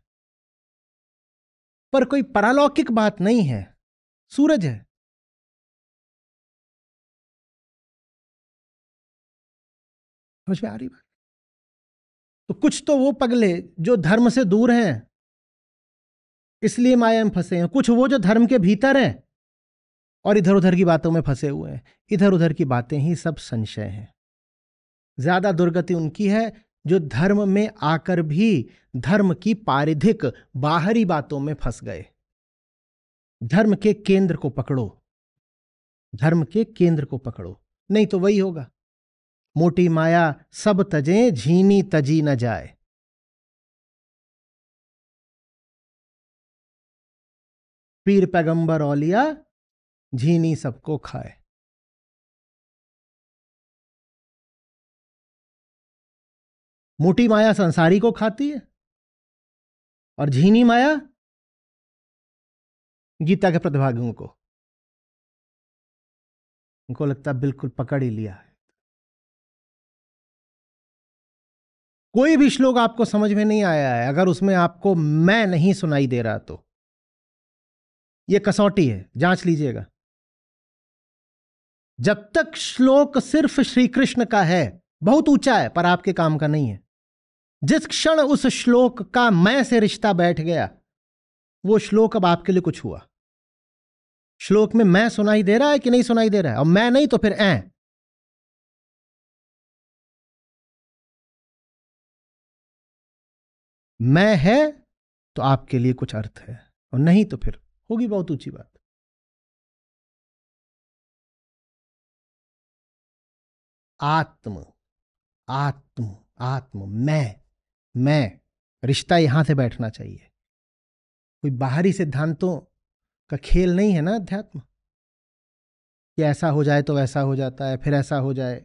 [SPEAKER 1] पर कोई पारलौकिक बात नहीं है। सूरज है। समझ में आ रही बात? तो कुछ तो वो पगले जो धर्म से दूर हैं, इसलिए माया में फंसे हैं। कुछ वो जो धर्म के भीतर हैं और इधर उधर की बातों में फंसे हुए हैं। इधर उधर की बातें ही सब संशय हैं। ज्यादा दुर्गति उनकी है जो धर्म में आकर भी धर्म की पारिधिक बाहरी बातों में फंस गए। धर्म के केंद्र को पकड़ो, धर्म के केंद्र को पकड़ो, नहीं तो वही होगा। मोटी माया सब तजे, झीनी तजी न जाए। पीर पैगंबर औलिया, झीनी सबको खाए। मोटी माया संसारी को खाती है, और झीनी माया गीता के प्रतिभागियों को। उनको लगता है बिल्कुल पकड़ ही लिया है। कोई भी श्लोक आपको समझ में नहीं आया है अगर उसमें आपको मैं नहीं सुनाई दे रहा, तो यह कसौटी है, जांच लीजिएगा। जब तक श्लोक सिर्फ श्री कृष्ण का है, बहुत ऊंचा है पर आपके काम का नहीं है। जिस क्षण उस श्लोक का मैं से रिश्ता बैठ गया, वो श्लोक अब आपके लिए कुछ हुआ। श्लोक में मैं सुनाई दे रहा है कि नहीं सुनाई दे रहा है? और मैं नहीं तो फिर ऐ। मैं है तो आपके लिए कुछ अर्थ है, और नहीं तो फिर होगी बहुत ऊंची बात। आत्म आत्म आत्म मैं रिश्ता यहां से बैठना चाहिए। कोई बाहरी सिद्धांतों का खेल नहीं है ना अध्यात्म, कि ऐसा हो जाए तो वैसा हो जाता है, फिर ऐसा हो जाए।